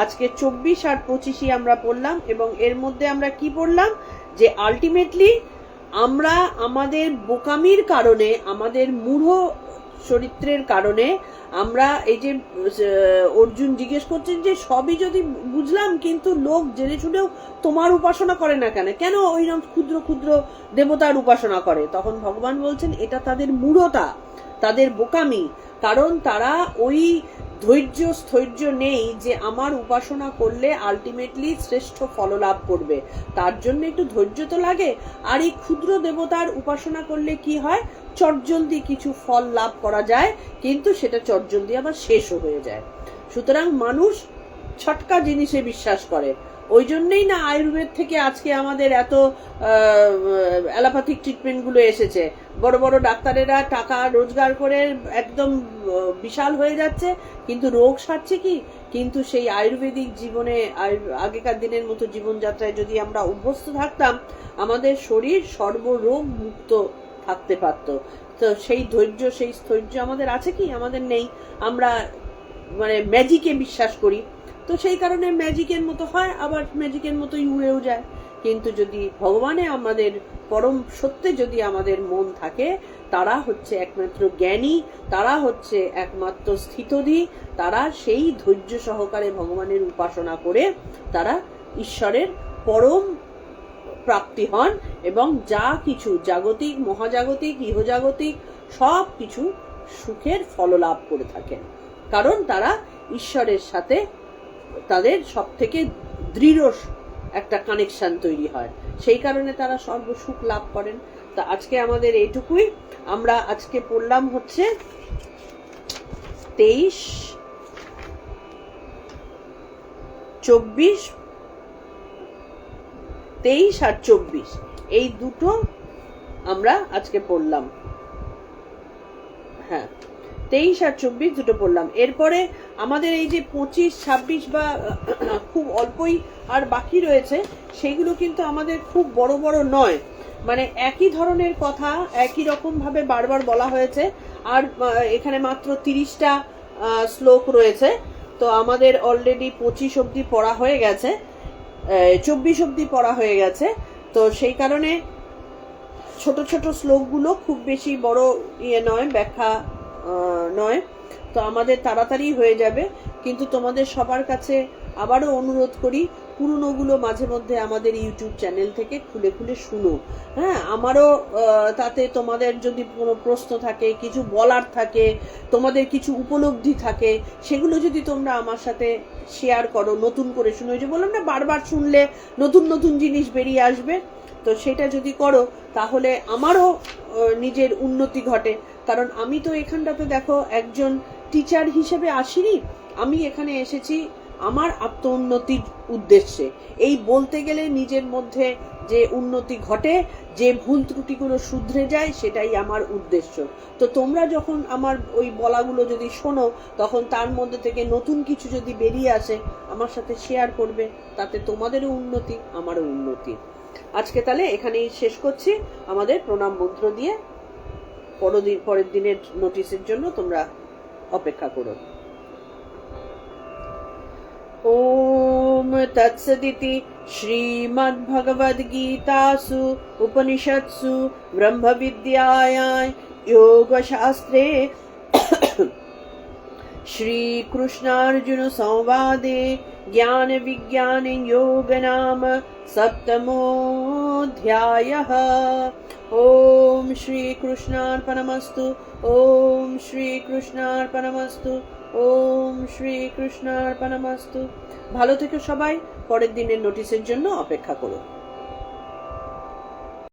আজকে 24 আর 25ই আমরা পড়লাম এবং এর মধ্যে আমরা কি পড়লাম, যে আলটিমেটলি আমরা আমাদের বোকামির কারণে, আমাদের মূঢ় চরিত্রের কারণে আমরা এই যে অর্জুন জিজ্ঞেস করছেন যে সবই যদি বুঝলাম কিন্তু লোক জেনে শুনেও তোমার উপাসনা করে না কেন, কেন ওইরকম ক্ষুদ্র ক্ষুদ্র দেবতার উপাসনা করে, তখন ভগবান বলছেন এটা তাদের মূঢ়তা, তাদের বোকামি। কারণ তারা ওই ধৈর্য স্থৈর্য নেই যে আমার উপাসনা করলে আলটিমেটলি শ্রেষ্ঠ ফল লাভ করবে, তার জন্য একটু ধৈর্য তো লাগে। আর এই ক্ষুদ্র দেবতার উপাসনা করলে কি হয়, চটজলদি কিছু ফল লাভ করা যায়, কিন্তু সেটা চটজলদি আবার শেষও হয়ে যায়। সুতরাং মানুষ ছটকা জিনিসে বিশ্বাস করে। ওই জন্যই না আয়ুর্বেদ থেকে আজকে আমাদের এত অ্যালোপ্যাথিক ট্রিটমেন্টগুলো এসেছে। বড় বড় ডাক্তারেরা টাকা রোজগার করে একদম বিশাল হয়ে যাচ্ছে, কিন্তু রোগ সারছে কি? কিন্তু সেই আয়ুর্বেদিক জীবনে, আগেকার দিনের মতো জীবনযাত্রায় যদি আমরা অভ্যস্ত থাকতাম, আমাদের শরীর সর্বরোগ মুক্ত থাকতে পারত। তো সেই ধৈর্য, সেই স্থৈর্য আমাদের আছে কি? আমাদের নেই। আমরা মানে ম্যাজিকে বিশ্বাস করি, তো সেই কারণে ম্যাজিকের মতো হয়, আবার ম্যাজিকের মতোই উড়েও যায়। কিন্তু যদি ভগবানে আমাদের পরম সত্যে যদি আমাদের মন থাকে, তারা হচ্ছে একমাত্র জ্ঞানী, তারা হচ্ছে একমাত্র স্থিতধী, তারা সেই ধৈর্য সহকারে ভগবানের উপাসনা করে তারা ঈশ্বরের পরম প্রাপ্তি হন এবং যা কিছু জাগতিক, মহাজাগতিক, ইহজাগতিক সব কিছু সুখের ফল লাভ করে থাকেন। কারণ তারা ঈশ্বরের সাথে তাদের সব থেকে দৃঢ় একটা কানেকশন তৈরি হয়, সেই কারণে তারা সর্বসুখ লাভ করেন। তা আজকে আমাদের এইটুকুই। আমরা আজকে পড়লাম হচ্ছে 23, 24, 23 আর 24 এই দুটো আমরা আজকে পড়লাম। হ্যাঁ, 23 আর 24 দুটো পড়লাম। এরপরে আমাদের এই যে 25, 26 বা খুব অল্পই আর বাকি রয়েছে, সেগুলো কিন্তু আমাদের খুব বড় বড় নয়, মানে একই ধরনের কথা একই রকম ভাবে বারবার বলা হয়েছে। আর এখানে মাত্র 30টা শ্লোক রয়েছে। তো আমাদের অলরেডি 25 অবধি পড়া হয়ে গেছে, 24 অবধি পড়া হয়ে গেছে। তো সেই কারণে ছোট ছোট শ্লোকগুলো খুব বেশি বড় নয়, ব্যাখ্যা নয়, তো আমাদের তাড়াতাড়ি হয়ে যাবে। কিন্তু তোমাদের সবার কাছে আবারও অনুরোধ করি, পুরনোগুলো মাঝে মধ্যে আমাদের ইউটিউব চ্যানেল থেকে খুলে খুলে শুনো। হ্যাঁ, আমারও তাতে তোমাদের যদি কোনো প্রশ্ন থাকে, কিছু বলার থাকে, তোমাদের কিছু উপলব্ধি থাকে, সেগুলো যদি তোমরা আমার সাথে শেয়ার করো, নতুন করে শুনো, যে বললাম না বারবার শুনলে নতুন নতুন জিনিস বেরিয়ে আসবে, তো সেটা যদি করো তাহলে আমারও নিজের উন্নতি ঘটে। কারণ আমি তো এখানটাতে দেখো একজন টিচার হিসেবে আসিনি, আমি এখানে এসেছি আমার আত্ম উন্নতির উদ্দেশ্যে। এই বলতে গেলে নিজের মধ্যে যে উন্নতি ঘটে, যে ভুল ত্রুটিগুলো শুধরে যায়, সেটাই আমার উদ্দেশ্য। তো তোমরা যখন আমার ওই বলাগুলো যদি শোনো, তখন তার মধ্যে থেকে নতুন কিছু যদি বেরিয়ে আসে, আমার সাথে শেয়ার করবে, তাতে তোমাদেরও উন্নতি, আমারও উন্নতি। আজকে তাহলে এখানেই শেষ করছি আমাদের প্রণাম মন্ত্র দিয়ে। পরের দিনের নোটিশের জন্য তোমরা অপেক্ষা করো। ओम तत्सदिति श्रीमद्भगवद्गीतासु उपनिषत्सु ब्रह्मविद्यायां योगशास्त्रे श्रीकृष्णार्जुन संवादे ज्ञान विज्ञान योग नाम सप्तमोऽध्यायः। ओम श्री कृष्णार्पणमस्तु। ओम श्री कृष्णार्पणमस्तु। ओम श्री कृष्णार्पणमस्तु। ভালো থেকো সবাই, পরের দিনের নোটিশের জন্য অপেক্ষা করো।